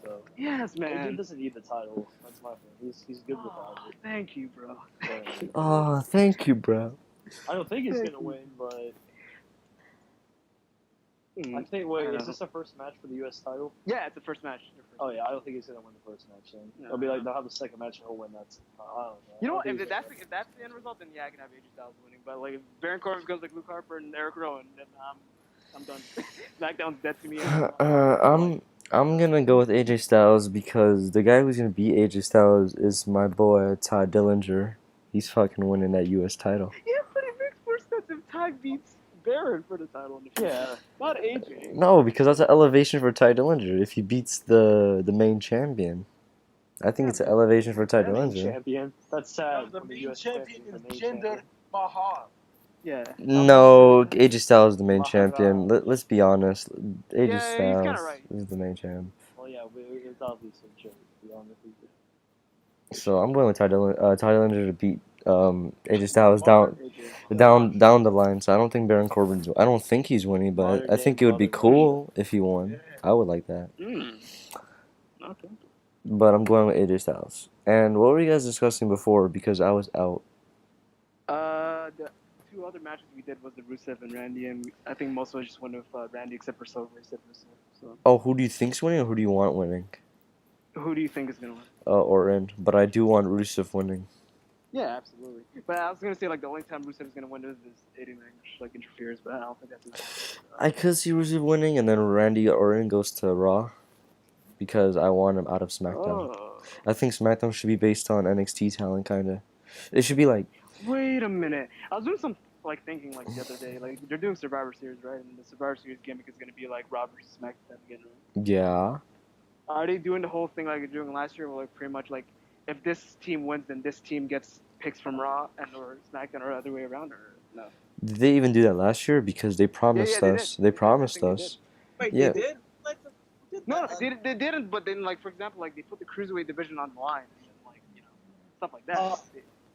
So yes, man. He doesn't need the title. That's my thing. He's good without it. Thank you, bro. Oh, thank you, bro. I don't think he's gonna win, but. I think. Wait, is this the first match for the U.S. title? Yeah, it's the first match. Oh yeah, I don't think he's gonna win the first match. Then it'll be like they'll have the second match and he'll win. That's I don't know. You know what? If that's the end result, then yeah, I can have AJ Styles winning. But like if Baron Corbin becomes like Luke Harper and Eric Rowan, then I'm done. SmackDown's dead to me. I'm gonna go with AJ Styles because the guy who's gonna beat AJ Styles is my boy Todd Dillinger. He's fucking winning that U.S. title. Yeah, but it makes more sense if Ty beats Baron for the title in the future. Yeah. Not AJ. No, because that's an elevation for Ty Dillinger if he beats the main champion. I think it's an elevation for Ty Main Dillinger. champion. That's sad. The when main US champion the is main Jinder champion. Mahal. Yeah. No, AJ Styles is the main Maharaj. champion. Let's be honest. AJ Yeah, he's Styles kinda right. is the main champ. Well, yeah, it's obviously a joke, to be honest with you. So I'm going with Ty Dillinger to beat AJ Styles AJ. down the line. So I don't think Baron Corbin's. I don't think he's winning, but Modern I think day it would be brother. cool if he won. I would like that. Okay. But I'm going with AJ Styles. And what were you guys discussing before? Because I was out. The two other matches we did was the Rusev and Randy, and I think most of us just went with Randy, except for Silver, said Rusev. So, Oh, who do you think's winning, or who do you want winning? who do you think is gonna win? Orton. But I do want Rusev winning. Yeah, absolutely. But I was gonna say like the only time Rusev is gonna win is AD like interferes, but I don't think that's his. I could see Rusev winning, and then Randy Orton goes to Raw. Because I want him out of SmackDown. Oh. I think SmackDown should be based on NXT talent, kinda. It should be like. Wait a minute. I was doing some like thinking like the other day. Like they're doing Survivor Series, right? And the Survivor Series gimmick is gonna be like Raw versus SmackDown again, right? Yeah. Are they doing the whole thing like they're doing last year, where like pretty much like if this team wins, then this team gets picks from Raw and or SmackDown, or other way around, or no? Did they even do that last year? Because they promised they us. did. They I promised think they us. Wait, Yeah. they did? No, they didn't. But then, like for example, like they put the cruiserweight division on the line, and then like stuff like that.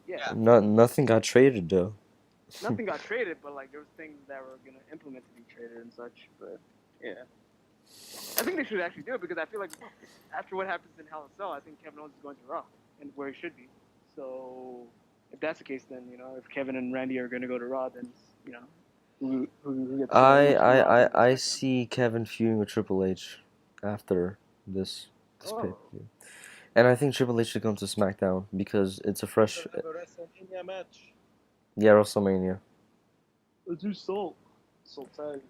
Yeah. Nothing got traded though. Nothing got traded, but like there was things that were gonna implement to be traded and such. But yeah, I think they should actually do it because I feel like after what happens in Hell in a Cell, I think Kevin Owens is going to Raw and where he should be. So if that's the case, then if Kevin and Randy are gonna go to Raw, then who gets to I see Kevin feuding with Triple H after this pay-per-view. And I think Triple H should come to SmackDown because it's a fresh. A WrestleMania match. Yeah, WrestleMania. Let's do Salt tag.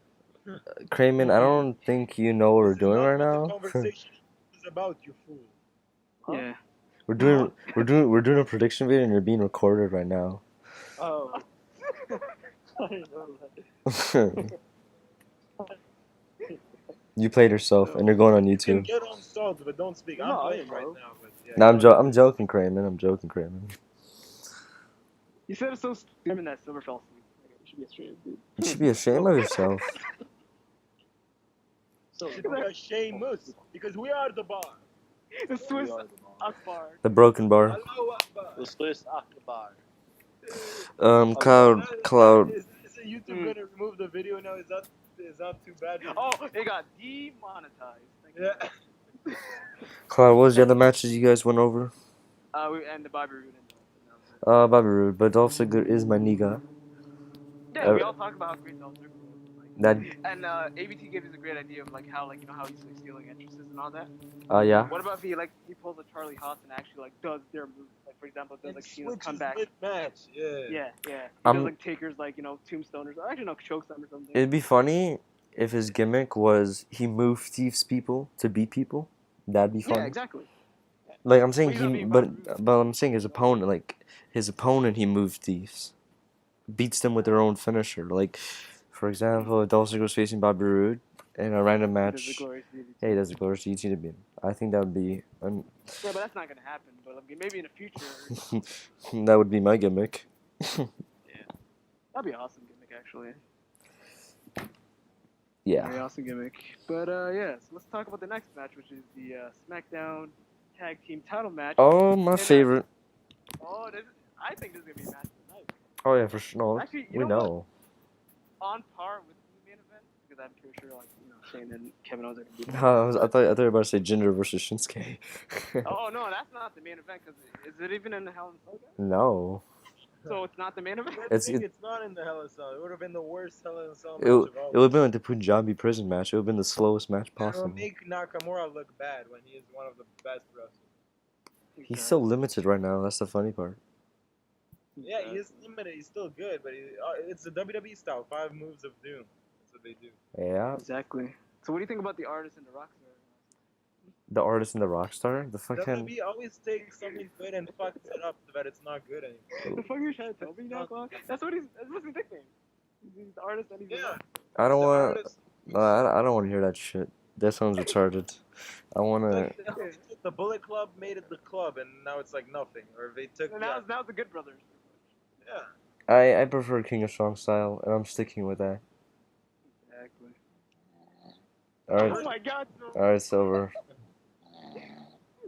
Kramen, I don't think you know what we're This is doing not right what now. The conversation is about, you fool. Yeah. We're doing a prediction video and you're being recorded right now. Oh. I didn't know that. You played yourself and you're going on You can YouTube. get on salt, but don't speak. No, I'm I playing know. right now, but yeah. No, I'm joking, Kramen. I'm joking, Kramen. You said it's so stupid that Silver fell asleep. Like, you should be ashamed, dude. You should be ashamed of yourself. So, Should be ashamed because we are the bar. The Swiss Akbar. The broken bar. Allahu Akbar. the Swiss Akbar. Cloud. Is YouTube gonna remove the video now? Is that too bad? Oh, it got demonetized. Thank you. Yeah. Cloud, what was the other matches you guys went over? And the Bobby Roode. Bobby Roode, but Dolph Ziggler is my nigga. Yeah, we all talk about how great Dolph Ziggler was. That. And ABT gave us a great idea of like how how he's like stealing entrances and all that. Yeah. What about if he pulls a Charlie Haas and actually like does their moves? Like for example, does like Cena's comeback. Mid-match. Yeah. Yeah. He does like Taker's like tombstoners or actually no chokeslam or something. It'd be funny if his gimmick was he moved thieves people to beat people. That'd be funny. Yeah, exactly. Like I'm saying but I'm saying his opponent he moved thieves, beats them with their own finisher. Like, for example, if Dolph Ziggler was facing Bobby Roode in a random match, he does the glorious DDT to beat him. I think that would be. Yeah, but that's not gonna happen. But maybe in the future. That would be my gimmick. Yeah, that'd be an awesome gimmick actually. Yeah. Very awesome gimmick. But so let's talk about the next match, which is the SmackDown Tag Team Title match. Oh, my favorite. I think this is gonna be a match tonight. Oh yeah, for sure. No, actually, we know. On par with the main event, because I'm pretty sure Shane and Kevin Owens are gonna be. I thought you were about to say Jinder versus Shinsuke. Oh no, that's not the main event. Cause is it even in the Hell in a Cell? No. So it's not the main event. It's not in the Hell in a Cell. It would have been the worst Hell in a Cell match It of all. would have been like the Punjabi prison match. It would have been the slowest match possible. It'll make Nakamura look bad when he is one of the best wrestlers. He's so limited right now. That's the funny part. Yeah, he is limited. He's still good, but it's the WWE style. 5 moves of doom. That's what they do. Yeah. Exactly. So what do you think about the artist and the rock star? The artist and the rock star? The fucking. WWE always takes something good and fucks it up so that it's not good anymore. The fuck are you trying to tell me now, Clark? That's his nickname. He's the artist that he's Yeah. I don't the want. artist. I don't want to hear that shit. That sounds retarded. I want to. Like, they took the Bullet Club, made it the club, and now it's like nothing. Or they took. So now it's the Good Brothers. Yeah. I prefer King of Strong style, and I'm sticking with that. Exactly. All right. Oh my God! So All right, Silver.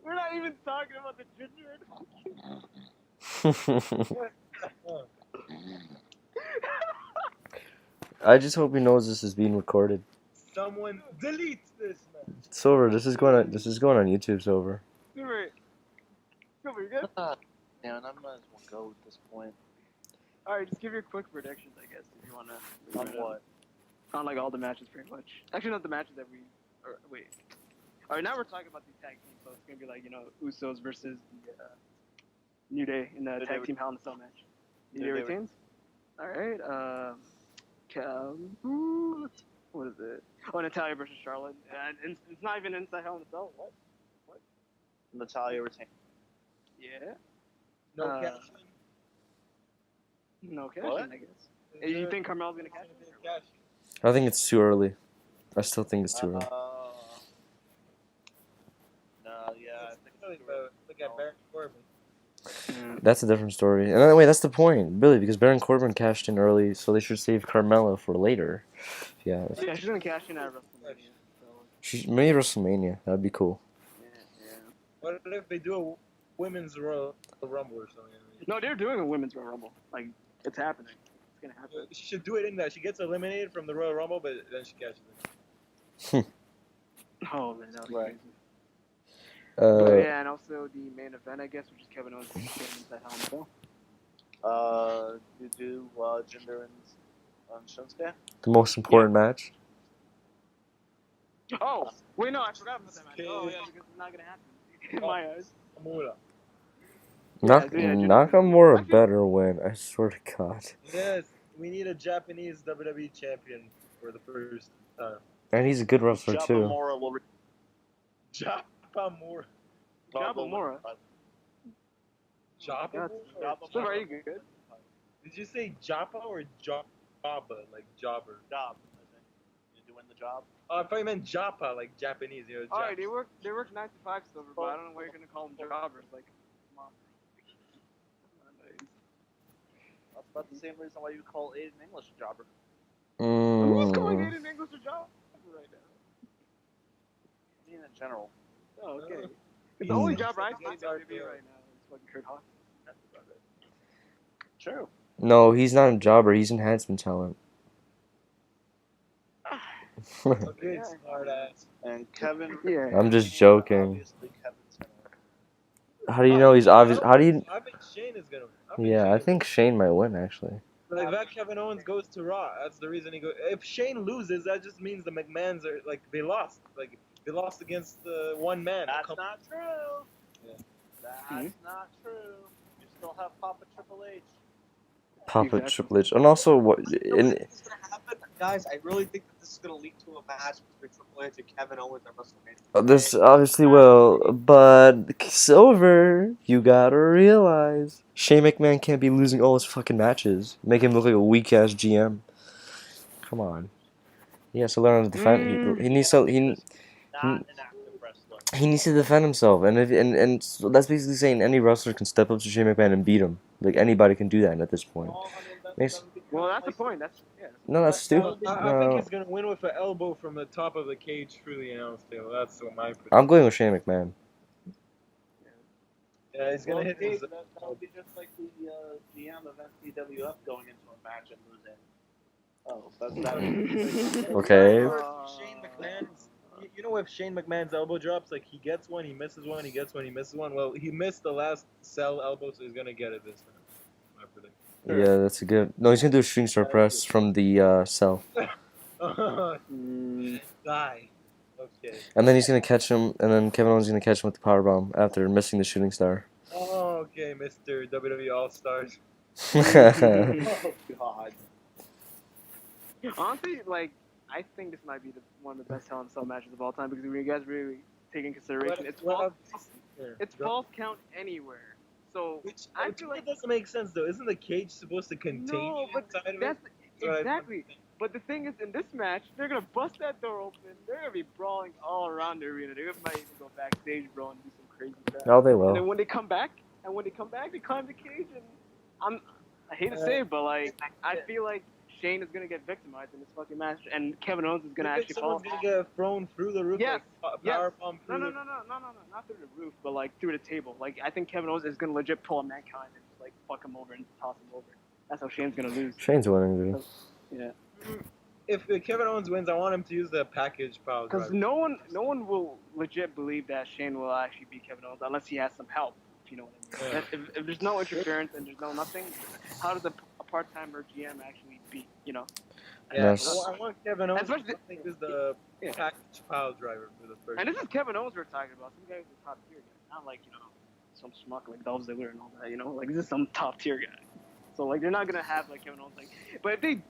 we're not even talking about the ginger. I just hope he knows this is being recorded. Someone delete this, man. Silver, this is going on YouTube, Silver. Silver, you good? Yeah, and I might as well go at this point. All right, just give your quick predictions, I guess, if you wanna. On what? On like all the matches, pretty much. Actually, not the matches that we. Or, wait. All right, now we're talking about the tag team, so it's gonna be like Usos versus the New Day in the tag team Hell in a Cell match. New Day retains. All right. What is it? Oh, Natalia versus Charlotte, and it's not even inside Hell in a Cell. What? Natalia retained. Yeah. No cash. No cash, What? I guess. You think Carmel's gonna cash in? Cash. I think it's too early. I still think it's too early. No, yeah, I think it's too Look at Baron Corbin. That's a different story. And anyway, that's the point, Billy, because Baron Corbin cashed in early, so they should save Carmella for later. Yeah. Yeah, she's gonna cash in at WrestleMania. So. Maybe WrestleMania. That'd be cool. Yeah. What if they do a women's Royal Rumble or something? No, they're doing a women's Royal Rumble. Like, it's happening. It's gonna happen. She should do it in that. She gets eliminated from the Royal Rumble, but then she cashes in. Oh man, that was Right. crazy. But Uh, yeah, and also the main event, I guess, which is Kevin Owens getting inside Hell in a Cell. You do Jinder and Shinsuke? the most important match. Oh, wait, no, I forgot about that match. Oh yeah, because it's not gonna happen in my eyes. Amura. Nakamura better win. I swear to God. Yes, we need a Japanese WWE champion for the first time. And he's a good wrestler too. Japamura will Japamura. Japamura. Japamura? So are you good? Did you say Japa or Jabba, like jobber? Job. You're doing the job. Oh, I thought you meant Japa, like Japanese. All right, they work 9 to 5 Silver, but I don't know why you're gonna call them jobbers. Like, come on. That's about the same reason why you call Aiden English a jobber. Who's calling Aiden English a jobber right now? I mean, in general. Oh, okay. The only jobber I see in WWE right now is fucking Kurt Hawkins. That's about it. True. No, he's not a jobber. He's enhancement talent. Okay, smart ass. And Kevin. Yeah. I'm just joking. Obviously, Kevin's gonna win. How do you know he's obvious? How do you? I think Shane is gonna win. Yeah, I think Shane might win actually. Like that Kevin Owens goes to Raw. That's the reason he goes. If Shane loses, that just means the McMahons are like they lost. Like they lost against one man. That's not true. Yeah. That's not true. You still have Papa Triple H. Papa Exactly. Triple H, and also what? I really think this is gonna happen, guys. I really think that this is gonna lead to a match between Triple H and Kevin Owens at WrestleMania. This obviously will, but Silver, you gotta realize Shane McMahon can't be losing all his fucking matches. Make him look like a weak ass GM. Come on, he has to learn how to defend. He needs to. Not an active wrestler. He needs to defend himself, and so that's basically saying any wrestler can step up to Shane McMahon and beat him. Like anybody can do that at this point. Well, that's the point. That's No, that's stupid. I think he's gonna win with an elbow from the top of the cage through the announce table. That's what my prediction. I'm going with Shane McMahon. Yeah, he's gonna hit his. That would be just like the GM of NCWF going into a match and losing. Oh, that would Okay. Shane McMahon's. You know, if Shane McMahon's elbow drops, like he gets one, he misses one, he gets one, he misses one. Well, he missed the last Cell elbow, so he's gonna get it this time. My prediction. Yeah, that's a good. No, he's gonna do a shooting star press from the cell, Die. Okay. and then he's gonna catch him, and then Kevin Owens is gonna catch him with the powerbomb after missing the shooting star. Oh, okay, Mr. WWE All Stars. Oh God. honestly, like, I think this might be one of the best Hell in a Cell matches of all time because when you guys really take in consideration, it's false count anywhere. So Which I feel like it doesn't make sense though. Isn't the cage supposed to contain no, you but inside of it? that's what exactly. But the thing is, in this match, they're gonna bust that door open. They're gonna be brawling all around the arena. They might even go backstage, bro, and do some crazy crap. Oh, they And then will. when they come back, they climb the cage, and I hate to say it, but like I feel like Shane is gonna get victimized in this fucking match, and Kevin Owens is gonna You think actually fall. someone's gonna get thrown through the roof? Yes. Like, Yes. power bomb No, through not through the roof, but like through the table. Like I think Kevin Owens is gonna legit pull a Mankind and just like fuck him over and toss him over. That's how Shane's gonna lose. Shane's winning, dude. Yeah. If Kevin Owens wins, I want him to use the package power Because driver. no one will legit believe that Shane will actually beat Kevin Owens unless he has some help. If you know what I mean. Yeah. If there's no interference and there's no nothing, how does a part-timer GM actually beat? You know. Yeah, Yes. well, I want Kevin Owens Especially- to use the Yeah. package power driver for the first. And this is Kevin Owens we're talking about. Some guy who's a top tier guy, not like some schmuck like Dolph Ziggler and all that. Like this is some top tier guy. So like they're not gonna have like Kevin Owens like, but if they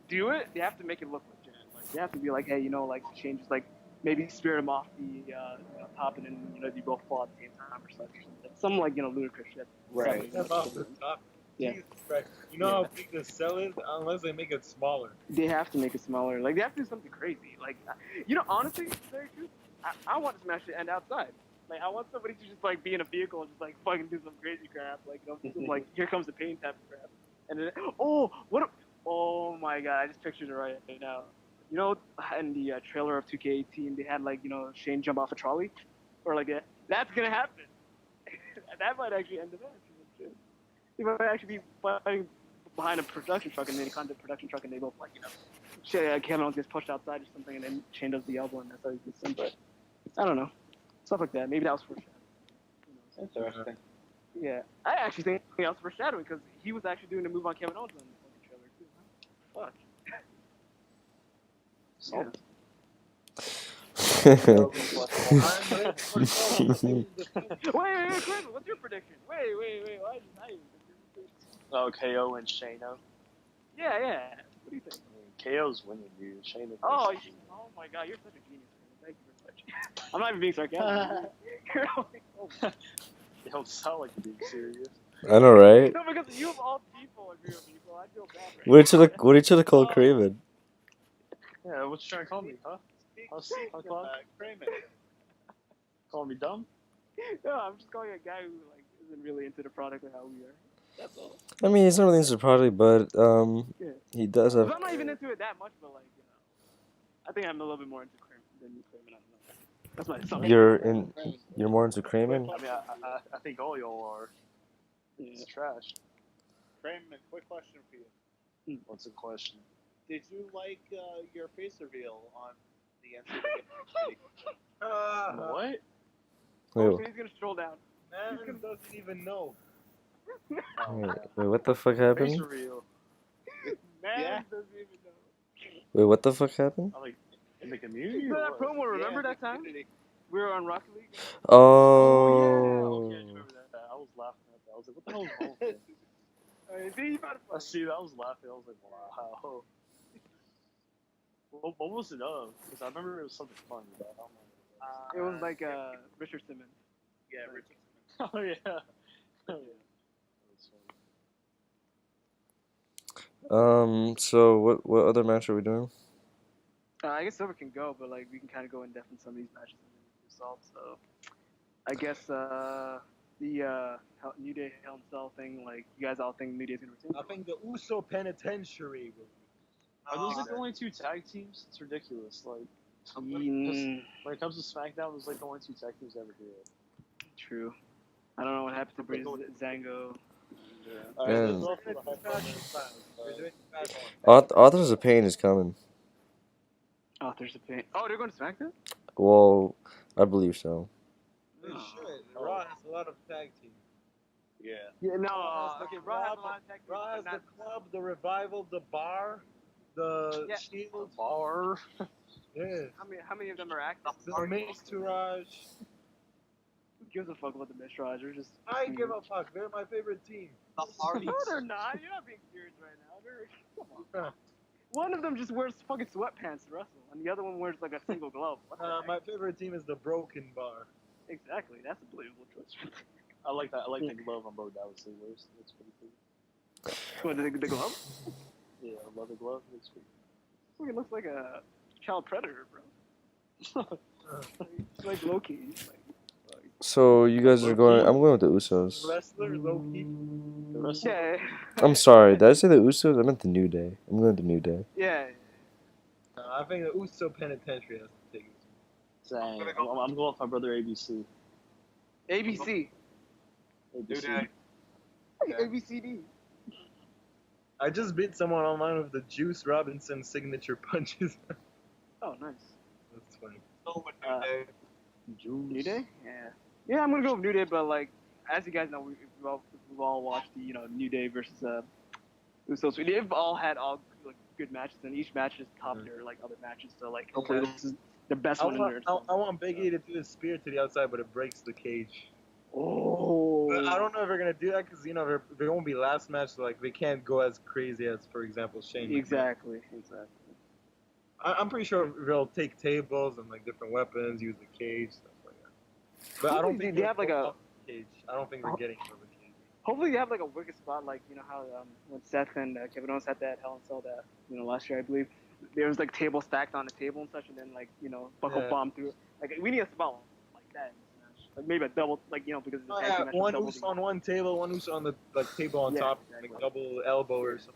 do it, they have to make it look legit. Like they have to be like, hey, like Shane just like maybe spirit him off the top and then they both fall at the same time or something. Some like ludicrous shit. Right. Step off the top. Yeah. Jesus Christ. You know how big the cell is? Unless they make it smaller. They have to make it smaller. Like they have to do something crazy. Like honestly, to tell you the truth, I want this match to end outside. Like I want somebody to just like be in a vehicle and just like fucking do some crazy crap. Like some, like here comes the pain type of crap. And then oh my god, I just pictured it right now. In the trailer of 2K18, they had like Shane jump off a trolley, or like that's gonna happen. That might actually end the match. He might actually be fighting behind a production truck, and then he comes to the production truck, and they both like Kevin Owens gets pushed outside or something, and then Shane does the elbow, and that's how he gets him. But I don't know, stuff like that. Maybe that was foreshadowing. Interesting. Yeah, I actually think that was foreshadowing because he was actually doing the move on Kevin Owens on the trailer too. Fuck. Yeah. Wait, Chris, what's your prediction? Wait, why did I even Oh, KO and Shayna. Yeah. What do you think? KO's winning, dude. Shayna. Oh my god, you're such a genius, man. Thank you very much. I'm not even being sarcastic. You're like, You don't sound like you're being serious. I know, right? No, because you of all people agree with me, so I feel bad. Right What did you call Craven? Yeah, what you trying to call me, huh? Kramer. Calling me dumb? No, I'm just calling a guy who like isn't really into the product or how we are. That's all. I mean, he's not really into the product, but he does have. I'm not even into it that much, but like I think I'm a little bit more into Kramer than you, Kramer. I don't know. That's my assumption. You're more into Craven? I mean, I think all y'all are. It's trash. Kramer, quick question for you. What's the question? Did you like your face reveal on the NCAA? What? Oh, he's gonna stroll down. Man doesn't even know. Wait, what the fuck Face happened? reveal. Man doesn't even know. Wait, what the fuck happened? Like, in the community? You or know that what? promo? Remember that time? We were on Rocket League. Oh. Okay, I remember that. I was laughing at that. I was like, what the hell is wrong with that? See, you about to I see that. I was laughing. I was like, wow. What was it of? Because I remember it was something funny, but I don't know. It was like Richard Simmons. Yeah, Richard Simmons. Oh, yeah. Oh, yeah. So what other match are we doing? I guess Silver can go, but like we can kind of go in depth in some of these matches and results. So I guess the New Day Hell in Cell thing, like you guys all think New Day's gonna retain? I think the Uso Penitentiary will Are those like the only two tag teams? It's ridiculous. Like, Mm, when it comes to SmackDown, it's like the only two tag teams ever here. true. I don't know what happened to Breeze Zango. Man. We're doing fast one. Authors of Pain is coming. Authors of Pain. Oh, they're going to SmackDown? Well, I believe so. They should. Raw has a lot of tag teams. Yeah. Yeah, no. Raw has the Okay, Raw has a club, lot of tag teams, Raw has but the not- club, the revival, the bar, the Yeah. shield. Bar. Yeah. How many of them are active? The Mace Tourage. Who gives a fuck about the Mistrage? They're just. I give a fuck. They're my favorite team. The Hardys. No, they're not. You're not being serious right now. Come on. One of them just wears fucking sweatpants to wrestle, and the other one wears like a single glove. What the heck? My favorite team is the Broken Bar. Exactly. That's a believable choice. I like that. I like the glove on Bo Dallas. It's pretty cool. What, the glove? Yeah, leather glove. Looks cool. He looks like a child predator, bro. Like Loki. So you guys are going. I'm going with the Usos. Wrestler, low key. The wrestler. Yeah. I'm sorry. Did I say the Usos? I meant the New Day. I'm going with the New Day. Yeah. I think the Uso Penitentiary has to take it. Dang, I'm going with my brother ABC. ABC. ABC. ABCD. I just beat someone online with the Juice Robinson signature punches. Oh, nice. That's funny. So with New Day. New Day? Yeah. Yeah, I'm gonna go with New Day, but like, as you guys know, we've all watched the New Day versus Usos. They've all had like good matches, and each match is top tier like other matches. So like, hopefully this is the best one in there. I want Big E to do the spear to the outside, but it breaks the cage. Oh. But I don't know if they're gonna do that because they won't be last match, so like they can't go as crazy as, for example, Shane. Exactly. I'm pretty sure they'll take tables and like different weapons, use the cage, stuff like that. But I don't think they have like a cage. I don't think they're getting over the cage. Hopefully they have like a wicked spot, like how when Seth and Kevin Owens had that Hell in a Cell that last year I believe there was like table stacked on a table and such, and then like buckle bomb through it. Like we need a spot like that in this match. Like maybe a double, because it's One Uso on one table, one Uso on the table on top, exactly. like double elbow or something.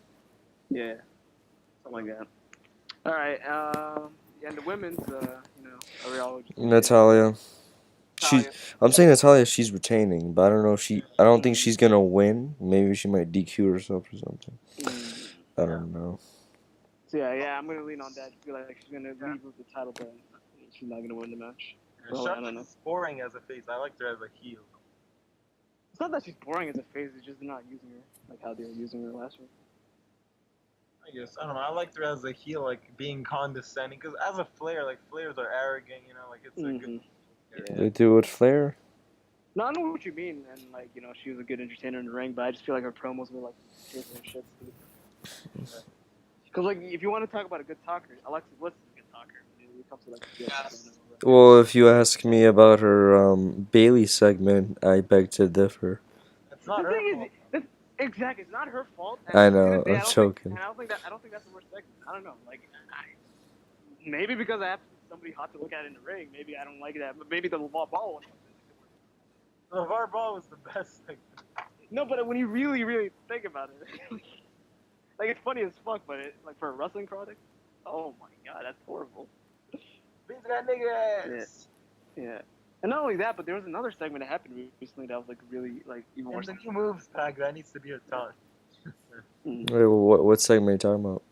Yeah, something like that. All right, and the women's, are we all just Natalia. I'm saying Natalia. She's retaining, but I don't know if I don't think she's gonna win. Maybe she might DQ herself or something. I don't know. So yeah, I'm gonna lean on that. I feel like she's gonna leave with the title, but she's not gonna win the match. Well, I don't know. Charlotte's boring as a face. I liked her as a heel. It's not that she's boring as a face. It's just not using her like how they were using her last week. I guess I don't know. I liked her as a heel, like being condescending. Because as a Flair, like Flairs are arrogant. Like it's a good. Yeah. They do it Flair. No, I know what you mean, and she was a good entertainer in the ring, but I just feel like her promos were like shit. Because if you want to talk about a good talker, Alexa Bliss is a good talker. When it comes to Well, if you ask me about her Bailey segment, I beg to differ. It's not her fault. Exactly, it's not her fault. I know, I'm joking. I don't think that's the worst segment. I don't know, maybe because I have somebody hot to look at in the ring, maybe I don't like that. But maybe the LeVar Ball one. LeVar Ball was the best segment. No, but when you really, really think about it, it's funny as fuck. But for a wrestling product, oh my god, that's horrible. Beat that nigga ass. Yeah. And not only that, but there was another segment that happened recently that was really even worse. The new moves pack that needs to be a ton. Wait, what segment are you talking about?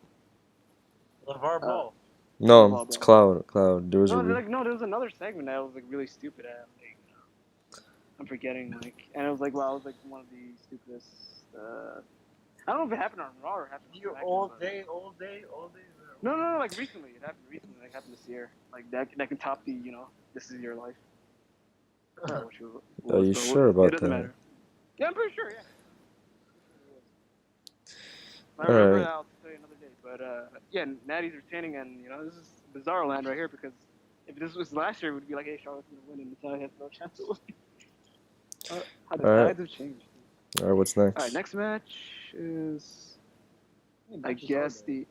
LeVar Ball. No, it's Cloud. There was there was another segment that was really stupid. I'm forgetting and it was one of the stupidest. I don't know if it happened on Raw or happened. All day. No, recently. It happened recently. It happened this year. That can top the This Is Your Life. Are you sure about that? Matter. Yeah, I'm pretty sure. Yeah. I All remember right. that. I'll tell you another day. But yeah, Natty's retaining, and this is bizarre land right here because if this was last year, it would be like, hey, Charlotte's gonna win, and Natalia has no chance to win. How the tides have changed. All right, what's next? All right, next match is, I guess two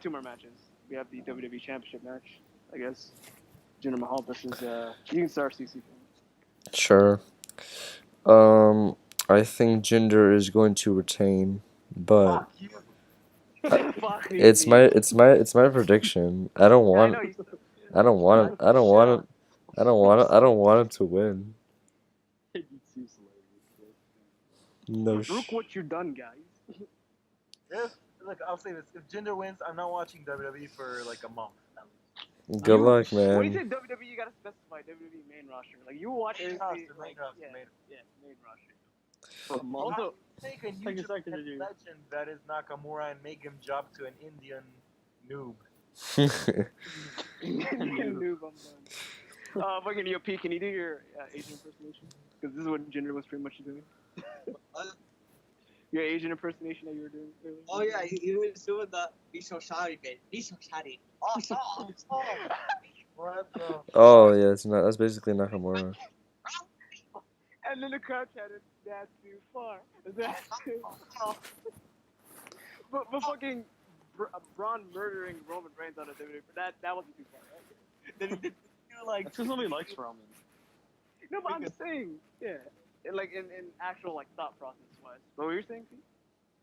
more matches. We have the WWE Championship match. I guess Jinder Mahal versus you can start CC. Sure. I think Jinder is going to retain, but it's my prediction. I don't want him to win. No. Look what you done, guys. Look, I'll say this: if Jinder wins, I'm not watching WWE for a month. Good luck, man. When you say WWE, you gotta specify WWE main roster. You watch main roster. Main roster. Also, take a New Japan legend that is Nakamura and make him jump to an Indian noob. Noob, I'm done. Fucking P, can you do your Asian impersonation? Because this is what Jinder was pretty much doing. Your Asian impersonation that you were doing earlier? Oh yeah, he was doing the Nisho Shari bit. Nisho Shari. Oh. What the? Oh yeah, that's basically Nakamura. And then the crowd chatted, "That's too far. That's too far." But fucking Braun murdering Roman Reigns on a WWE. That wasn't too far, right? Then he did like That's because nobody likes Roman. No, but I'm just saying, yeah, like in actual like thought process wise. What were you saying, Pete?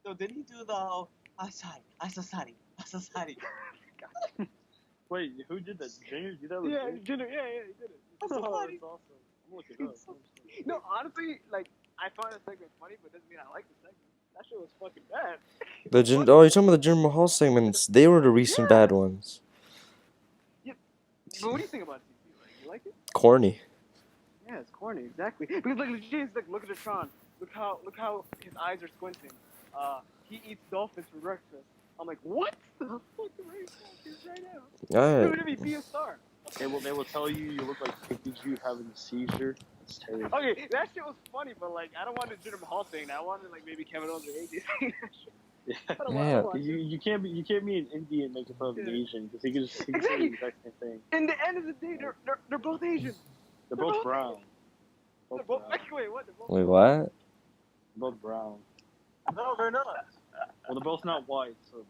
so did he do the Asasari? Wait, who did that? Jinder? Did that with Yeah, Jinder? Jinder. Yeah, he did it. Oh, that's awesome. I'm looking it up. No, honestly, like I find the segment funny, but doesn't mean I like the segment. That shit was fucking bad. Oh, you're talking about the Jinder Mahal segments? They were the recent bad ones. But what do you think about TC? Like, you like it? Corny. Yeah, it's corny, exactly. Because like legit, it's like look at the Tron. Look how his eyes are squinting. He eats dolphins for breakfast. I'm like, what the fuck am I talking right now? Alright. Dude, be a star. They will tell you look like Pikachu having a seizure. That's terrible. Okay, that shit was funny, but like I don't want the Jinder Mahal thing. I wanted like maybe Kevin Owens or AJ saying that shit. Yeah. You can't be an Indian making fun of an Asian because he can say the exact same thing. In the end of the day, they're both Asian. They're both brown. They're both, wait, what? They're both Wait, what? They're both brown. No, they're not. Well, they're both not white, so they're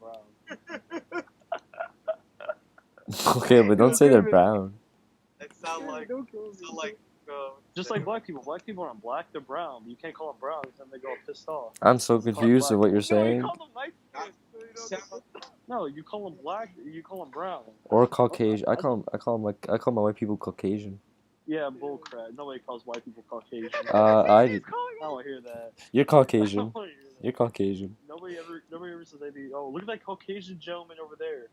brown. Okay, but don't say they're brown. It sound like Just like black people. Black people aren't black, they're brown. But you can't call them brown because then they go pissed off. I'm so confused with what you're No, saying. you call them light skins, so you don't No, you call them black, you call them brown. Or Caucasian. I call my white people Caucasian. Yeah, bullcrap. Nobody calls white people Caucasian. I He's calling I don't want to hear that. You're I Caucasian. don't wanna hear that. You're Caucasian. Nobody ever says anything. Oh, look at that Caucasian gentleman over there.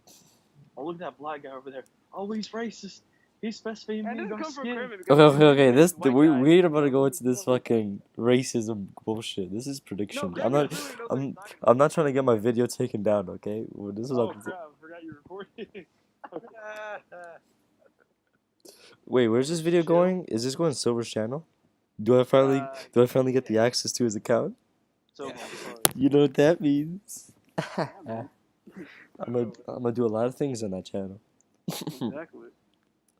Oh, look at that black guy over there. Oh, he's racist. He's specifying And me this by comes from skin. Kramer because Okay. he's a white guy. We ain't about to go into this fucking racism bullshit. This is prediction. No, I'm Kramer not. literally knows I'm. what he's I'm not trying to get my video taken down. Okay. Well, this is. Oh, crap. I forgot you're recording. Wait, where's this video going? Is this going to Silver's channel? Do I finally get the access to his account? So, I'm sorry. You know what that means? I'm gonna do a lot of things on that channel. Exactly.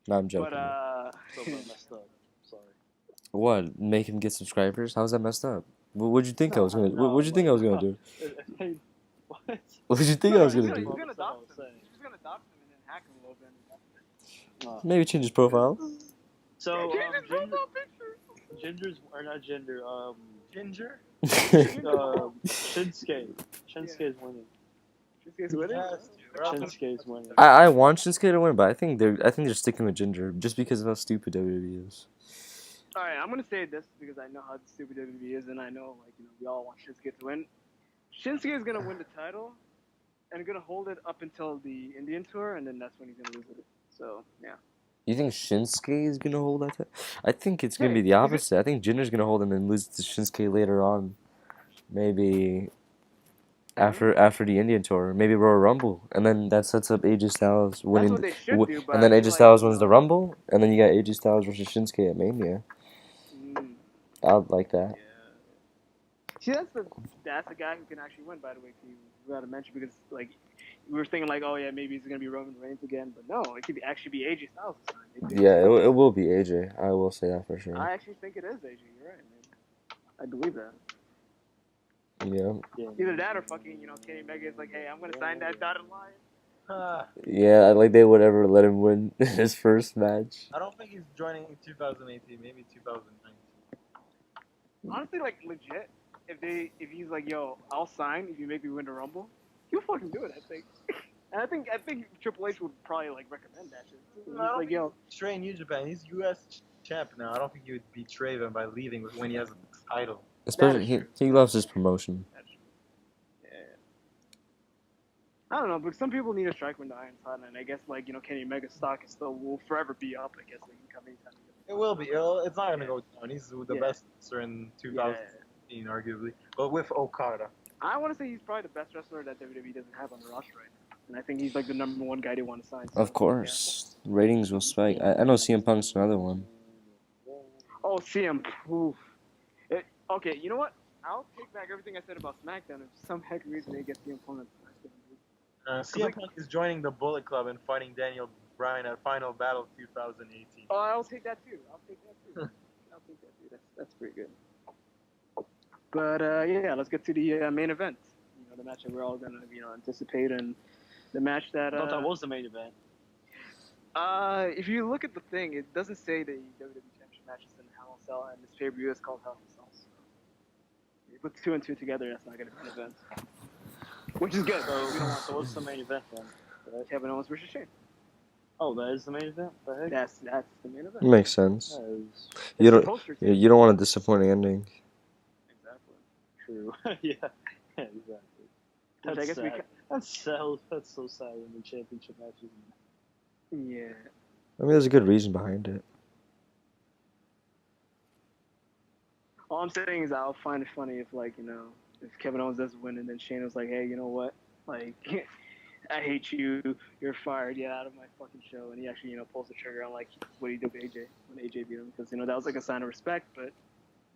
No, I'm joking. But So I messed up. Sorry. What? Make him get subscribers? How's that messed up? What'd you think I was gonna? No, What'd you think I was gonna do? Hey, what? What'd you think I was gonna he's do? gonna adopt him. He's just gonna adopt him and then hack him a little bit. Maybe change his profile. So, Change his profile picture. Ginger? Shinsuke's winning. Shinsuke's winning. Shinsuke's winning. I want Shinsuke to win, but I think they're sticking with Ginger just because of how stupid WWE is. All right, I'm gonna say this because I know how stupid WWE is, and I know we all want Shinsuke to win. Shinsuke is gonna win the title, and gonna hold it up until the Indian tour, and then that's when he's gonna lose it. So yeah. You think Shinsuke is gonna hold that? I think it's gonna be the opposite. I think Jinder's gonna hold him and lose to Shinsuke later on. Maybe after the Indian tour, maybe Royal Rumble, and then that sets up AJ Styles winning. That's what they should do, but and then I AJ feel Styles like, wins the Rumble, and then you got AJ Styles versus Shinsuke at Mania. I'd like that. See, that's the guy who can actually win. By the way, you gotta mention because we were thinking oh yeah, maybe it's gonna be Roman Reigns again, but no, it could actually be AJ Styles this time. Yeah, it will be AJ. I will say that for sure. I actually think it is AJ. You're right, man. I believe that. Yeah. Either that or fucking Kenny Omega is like, hey, I'm gonna sign that dotted line. Yeah, they would ever let him win his first match. I don't think he's joining in 2018, maybe 2019. Honestly, legit, if he's like, yo, I'll sign if you make me win the Rumble, he'll fucking do it. I think. And I think Triple H would probably recommend that shit. No, I don't think he'd betray New Japan. He's U.S. champ now. I don't think he would betray them by leaving when he has a title. Especially he loves his promotion. Yeah. I don't know, but some people need a strike when the iron's hot, and I guess Kenny Omega's stock will forever be up. I guess he can come anytime. It will be. It's not gonna go down. He's the best wrestler in 2015, arguably, but with Okada. I want to say he's probably the best wrestler that WWE doesn't have on the roster right now. And I think he's the number one guy they want to sign. So, of course. Yeah. Ratings will spike. I know CM Punk's another one. Oh, CM. Oof. Okay, you know what? I'll take back everything I said about SmackDown if for some heck reason they get CM Punk on SmackDown. CM Punk is joining the Bullet Club and fighting Daniel Bryan at Final Battle 2018. Oh, I'll take that too. That's pretty good. But yeah, let's get to the main event. The match that we're all gonna anticipate and The match that I thought that was the main event. if you look at the thing, it doesn't say the WWE Championship match is in Hell in a Cell, and this pay-per-view is called Hell in a Cell. So you put 2 and 2 together, that's not going to be an event. Which is good. So what's the main event then? Kevin Owens versus Shane. Oh, that is the main event? The heck? That's the main event. Makes sense. That is You It's the don't poster, too. you don't want a disappointing ending. Exactly. true. Yeah, exactly. Which I guess we ca- That's so sad when the championship matches. Yeah. I mean, there's a good reason behind it. All I'm saying is I'll find it funny if, like, you know, if Kevin Owens doesn't win and then Shane was like, hey, you know what? Like, I hate you. You're fired. Get out of my fucking show. And he actually, you know, pulls the trigger on, like, what he did with AJ when AJ beat him. Because, you know, that was, like, a sign of respect. But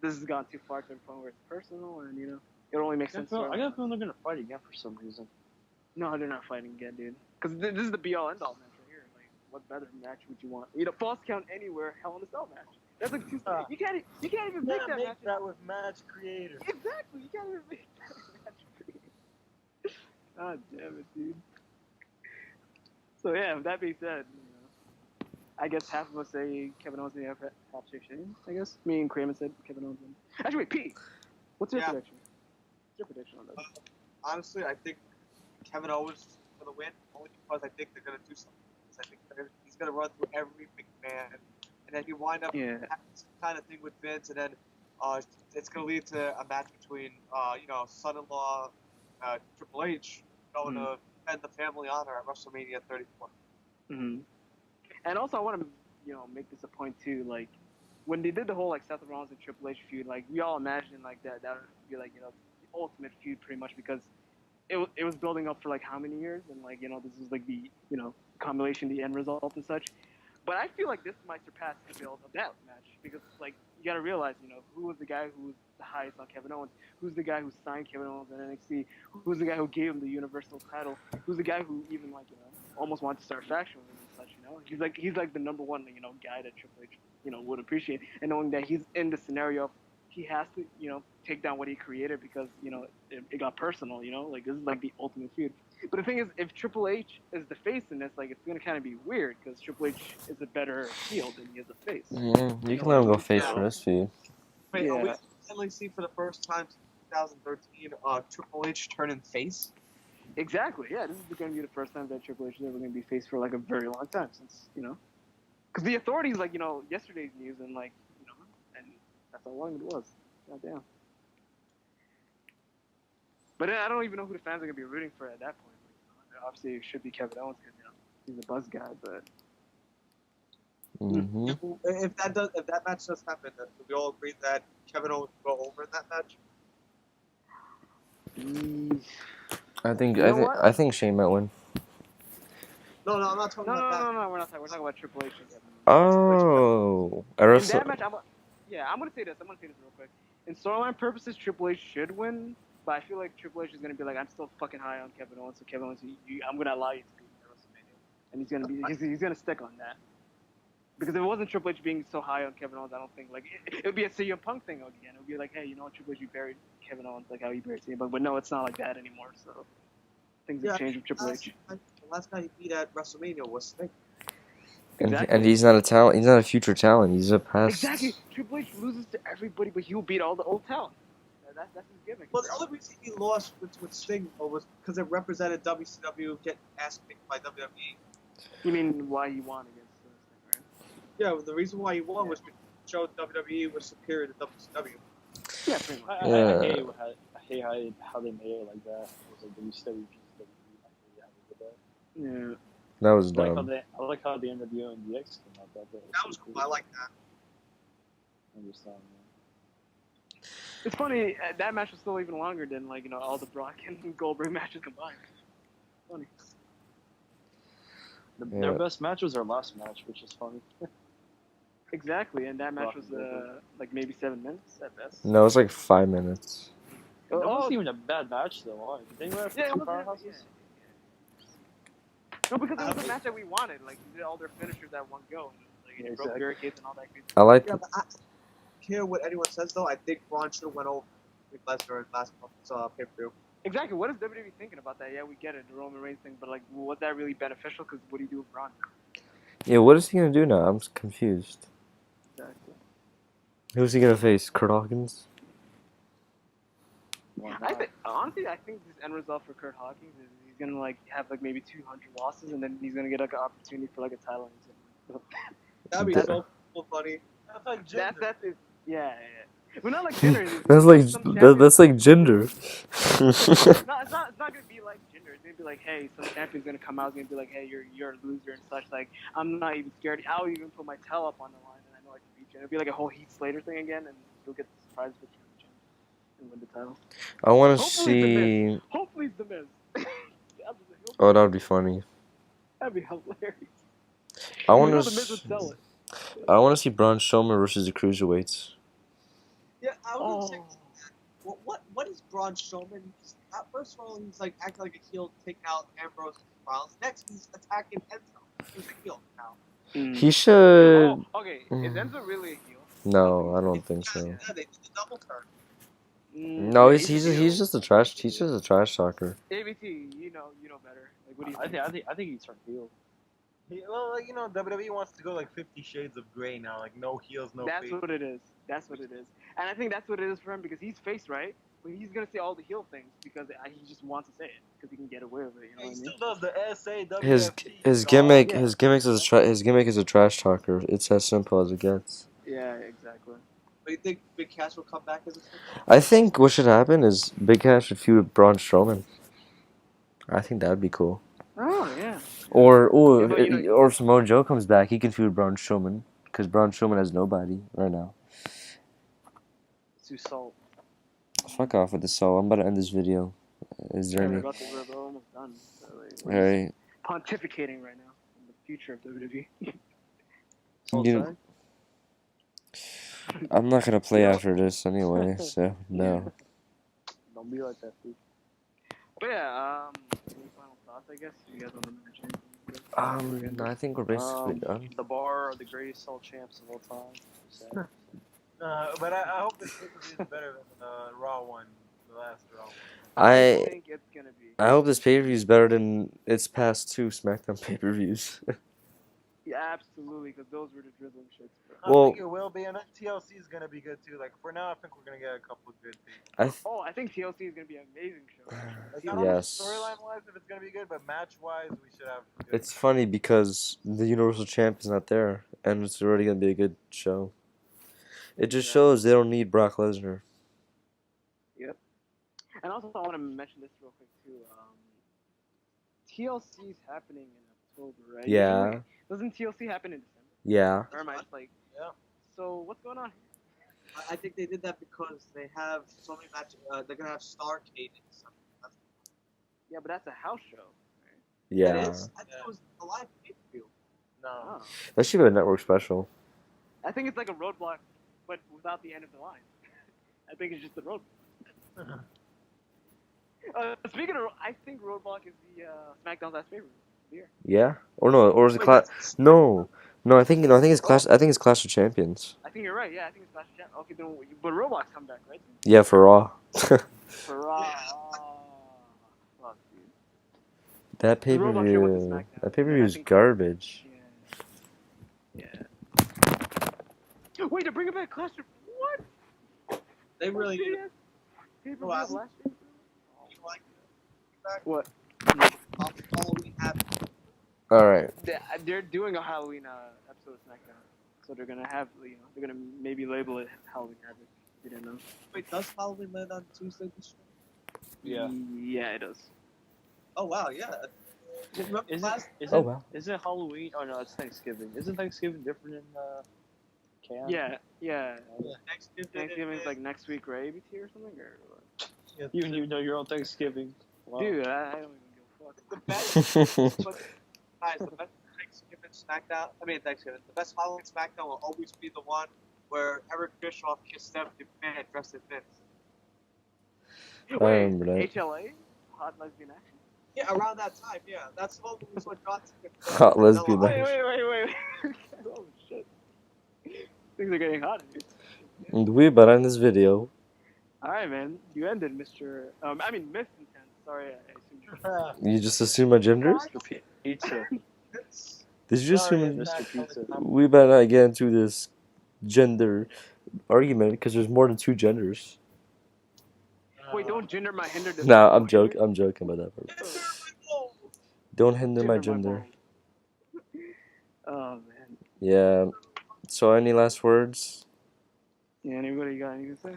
this has gone too far to the point where it's personal. And, you know, it only makes sense. I got a feeling they're going to fight again for some reason. No, they're not fighting again, dude. Because this is the be-all, end-all match right here. Like, what better match would you want? You know, false count anywhere, Hell in a Cell match. That's like two. You can't even make that match. that with match creator. Exactly. You can't even make that match. God damn it, dude. So yeah, with that being said, you know, I guess half of us say Kevin Owens and half say Shane. I guess me and Kramer said Kevin Owens. Actually, wait, Pete, what's your prediction? What's your prediction on this? Honestly, I think Kevin Owens for the win, only because I think they're gonna do something. I think he's gonna run through every big man, and then you wind up having some kind of thing with Vince, and then it's gonna lead to a match between you know, son-in-law Triple H going to defend the family honor at WrestleMania 34. Mm-hmm. And also, I want to, you know, make this a point too. Like, when they did the whole like Seth Rollins and Triple H feud, like we all imagined like that would be like, you know, the ultimate feud pretty much, because it was building up for like how many years, and like, you know, this was like the, you know, combination, the end result and such. But I feel like this might surpass the build of that match, because like you got to realize, you know, who was the guy who was the highest on Kevin Owens? Who's the guy who signed Kevin Owens in NXT? Who's the guy who gave him the Universal title? Who's the guy who even, like, you know, almost wanted to start a faction with him and such? You know, he's like the number one, you know, guy that Triple H, you know, would appreciate, and knowing that he's in the scenario of he has to, you know, take down what he created because, you know, it got personal. You know, like this is like the ultimate feud. But the thing is, if Triple H is the face in this, like, it's gonna kind of be weird because Triple H is a better heel than he is a face. You can let him go face for this feud. Wait, are we finally see for the first time since 2013 Triple H turning face? Exactly. Yeah, this is going to be the first time that Triple H is ever going to be face for like a very long time, since, you know, because the Authority's like, you know, yesterday's news, and like, you know, and that's how long it was. God damn. But I don't even know who the fans are going to be rooting for at that point. Like, you know, obviously, it should be Kevin Owens because, you know, he's a buzz guy. But if that match does happen, do we all agree that Kevin Owens will go over in that match? I think Shane might win. No, I'm not talking about that. No, we're not talking. We're talking about Triple H. Oh, In that match, I'm gonna say this. real quick. In storyline purposes, Triple H should win, but I feel like Triple H is gonna be like, I'm still fucking high on Kevin Owens, so Kevin Owens, I'm gonna allow you to beat me at WrestleMania, and he's gonna stick on that. Because if it wasn't Triple H being so high on Kevin Owens, I don't think, like, it would be a CM Punk thing again. It would be like, hey, you know what, Triple H, you buried Kevin Owens, like how he buried CM Punk. But no, it's not like that anymore, so things have changed with Triple H. The last guy he beat at WrestleMania was Sting. Exactly. And he's not a talent. He's not a future talent. He's a past. Exactly. Triple H loses to everybody, but he'll beat all the old talent. That's his gimmick. Well, the only reason he lost with Sting was because it represented WCW getting ass kicked by WWE. You mean why he won against Sting, right? Yeah, the reason why he won was because he showed WWE was superior to WCW. Yeah, pretty much. I hate how they made it like that. It was like WCW. Yeah. That was dumb. I like how the NWO and DX came out. That was cool. I like that. I understand. It's funny, that match was still even longer than, like, you know, all the Brock and Goldberg matches combined. Funny. Their best match was their last match, which is funny. Exactly, and that match was like maybe 7 minutes at best. No, it was like 5 minutes. It wasn't even a bad match though. They were two powerhouses. No, because it was a match that we wanted. Like, they did all their finishers at one go. And, like, broke barricades and all that. I like. Yeah, but I don't care what anyone says though. I think Braun should have went over with Lesnar in last month's pay-per-view. Exactly. What is WWE thinking about that? Yeah, we get it, the Roman Reigns thing, but like, was that really beneficial? Because what do you do with Braun? Yeah, what is he gonna do now? I'm confused. Exactly. Who's he gonna face? Kurt Hawkins? I think honestly, I think this end result for Kurt Hawkins is he's gonna like have like maybe 200 losses, and then he's gonna get like an opportunity for like a title. That'd be That- so funny. That's like gender. That's it. Yeah, yeah. Well, not like Jinder. That's like gender. It's not gonna be like Jinder. It's gonna be like, hey, some champion's gonna come out. It's gonna be like, hey, you're a loser and such. Like, I'm not even scared. I'll even put my tail up on the line, and I know I can beat you. It'll be like a whole Heath Slater thing again, and you'll get the surprise victory and win the title. I want to Hopefully it's The see. Miz. Hopefully it's The Miz. Oh, that would be funny. That'd be hilarious. I want The Miz would sell it. I want to see Braun Strowman versus the cruiserweights. Yeah, I was gonna check that. What is Braun Strowman? First of all, he's like acting like a heel, taking out Ambrose and Rollins. Next, he's attacking Enzo. He's a heel now. He should. Oh, okay, is Enzo really a heel? No, I don't think so. Yeah, they did the double turn. No, he's just a trash. He's just a trash talker. ABT, you know better. Like, what do you I think he turned heel. Well, like, WWE wants to go like 50 Shades of Grey now, like no heels, no That's face. what it is. That's what it is. And I think that's what it is for him because he's face, right? But he's gonna say all the heel things because he just wants to say it because he can get away with it. You know He what I mean? still does the SA, WFT. His gimmick is a trash talker. It's as simple as it gets. Yeah, exactly. But you think Big Cass will come back as a I think what should happen is Big Cass should feud with Braun Strowman. I think that'd be cool. Oh yeah. Or Yeah, but, or if Samoa Joe comes back, he can feud with Braun Strowman because Braun Strowman has nobody right now. Too salt. Fuck off with the soul. I'm about to end this video. Is there any? We're almost done. So, like, All right. pontificating right now on the future of WWE. You know, I'm not gonna play after this anyway, so no. Don't be like that, dude. But yeah, any final thoughts? I guess you guys want to mention. No, I think we're basically done. The Bar are the greatest all champs of all time. But I hope this pay-per-view is better than the Raw one, the last Raw one. I think it's gonna be. I hope this pay per view is better than its past 2 SmackDown pay per views. Yeah, absolutely, because those were the drizzling shits. I think it will be, and TLC is gonna be good too. Like for now, I think we're gonna get a couple of good things. I think TLC is gonna be an amazing show. Like, not only storyline wise, if it's gonna be good, but match wise, we should have. It's funny because the Universal Champ is not there, and it's already gonna be a good show. It just shows they don't need Brock Lesnar. Yep. And also, I want to mention this real quick too. TLC is happening in October, right? Yeah. Doesn't TLC happen in December? Yeah. Or am I just like? Yeah. So what's going on? I think they did that because they have so many matches. They're gonna have Starcade in December. Yeah, but that's a house show. Right? Yeah. It is. I think it was a live pay-per-view. No. Oh. That should be a network special. I think it's like a roadblock, but without the end of the line. I think it's just the roadblock. Speaking of, I think Roadblock is the SmackDown's last favorite of the year. Yeah. Or no? Or is it Clash? No. No. I think it's Clash. I think it's Clash of Champions. I think you're right. Yeah, I think it's Clash of Champions. Okay, then, but Roadblock's come back, right? Yeah, for Raw. For Raw. Fuck, dude. That pay per view. That pay per view is garbage. Yeah. Wait, to bring it back, Clash of what? They really did. Pay-per-view last year? What? All right. They're doing a Halloween episode of SmackDown, so they're gonna have, they're gonna maybe label it Halloween Havoc. You didn't know? Wait, does Halloween land on Tuesday this year? Yeah. Yeah, it does. Oh wow, yeah. Isn't Halloween? Oh no, it's Thanksgiving. Isn't Thanksgiving different in Canada? Yeah. Thanksgiving is like next week, right? ABT or something, or what? You didn't even know your own Thanksgiving. Wow. Dude, I don't even give a fuck. The best, guys, the best Thanksgiving SmackDown. Thanksgiving. The best Halloween SmackDown will always be the one where Eric Bischoff kissed Steph McMahon dressed as Vince. I remember that. HLA, Hot Lesbian Action. Yeah, around that time. Yeah, that's what was what John Cena. Hot lesbian Wait. Oh shit. Things are getting hot. And we better end this video. All right, man. You ended, Mr. Miss Intense. Sorry, I assumed you. You just assume my gender? Mr. Pizza. Did you just assume? Mr. Pizza. We better not get into this gender argument because there's more than 2 genders. Wait, don't gender my hinder. Nah, I'm joking. I'm joking about that part. Don't hinder my Gender gender. Oh man. Yeah. So, any last words? Yeah. Anybody got anything to say?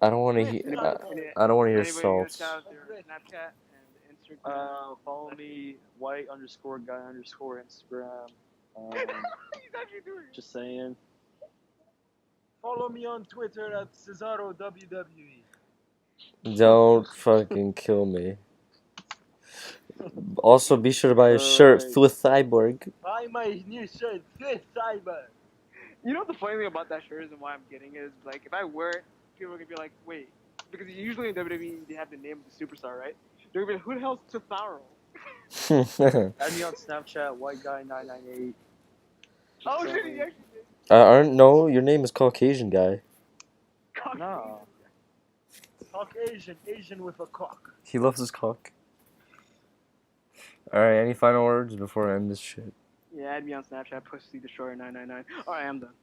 I don't want to hear. I don't want to hear Anybody salts. shout out their Snapchat and Instagram? Follow me, white_guy_Instagram. Just saying. Follow me on Twitter at Cesaro WWE. Don't fucking kill me. Also, be sure to buy a shirt with Cyborg. Buy my new shirt, Swiss Cyber. You know what the funny thing about that shirt is and why I'm getting it is like if I wear it, people are gonna be like, wait, because usually in WWE they have the name of the superstar, right? They're gonna be like, who the hell's Cesaro? Add me on Snapchat, whiteguy998. Oh shit, he actually did. Aren't no? Your name is Caucasian guy. Nah. Caucasian, Asian with a cock. He loves his cock. All right. Any final words before I end this shit? Yeah, add me on Snapchat, Pussy Destroyer 999. All right, I'm done.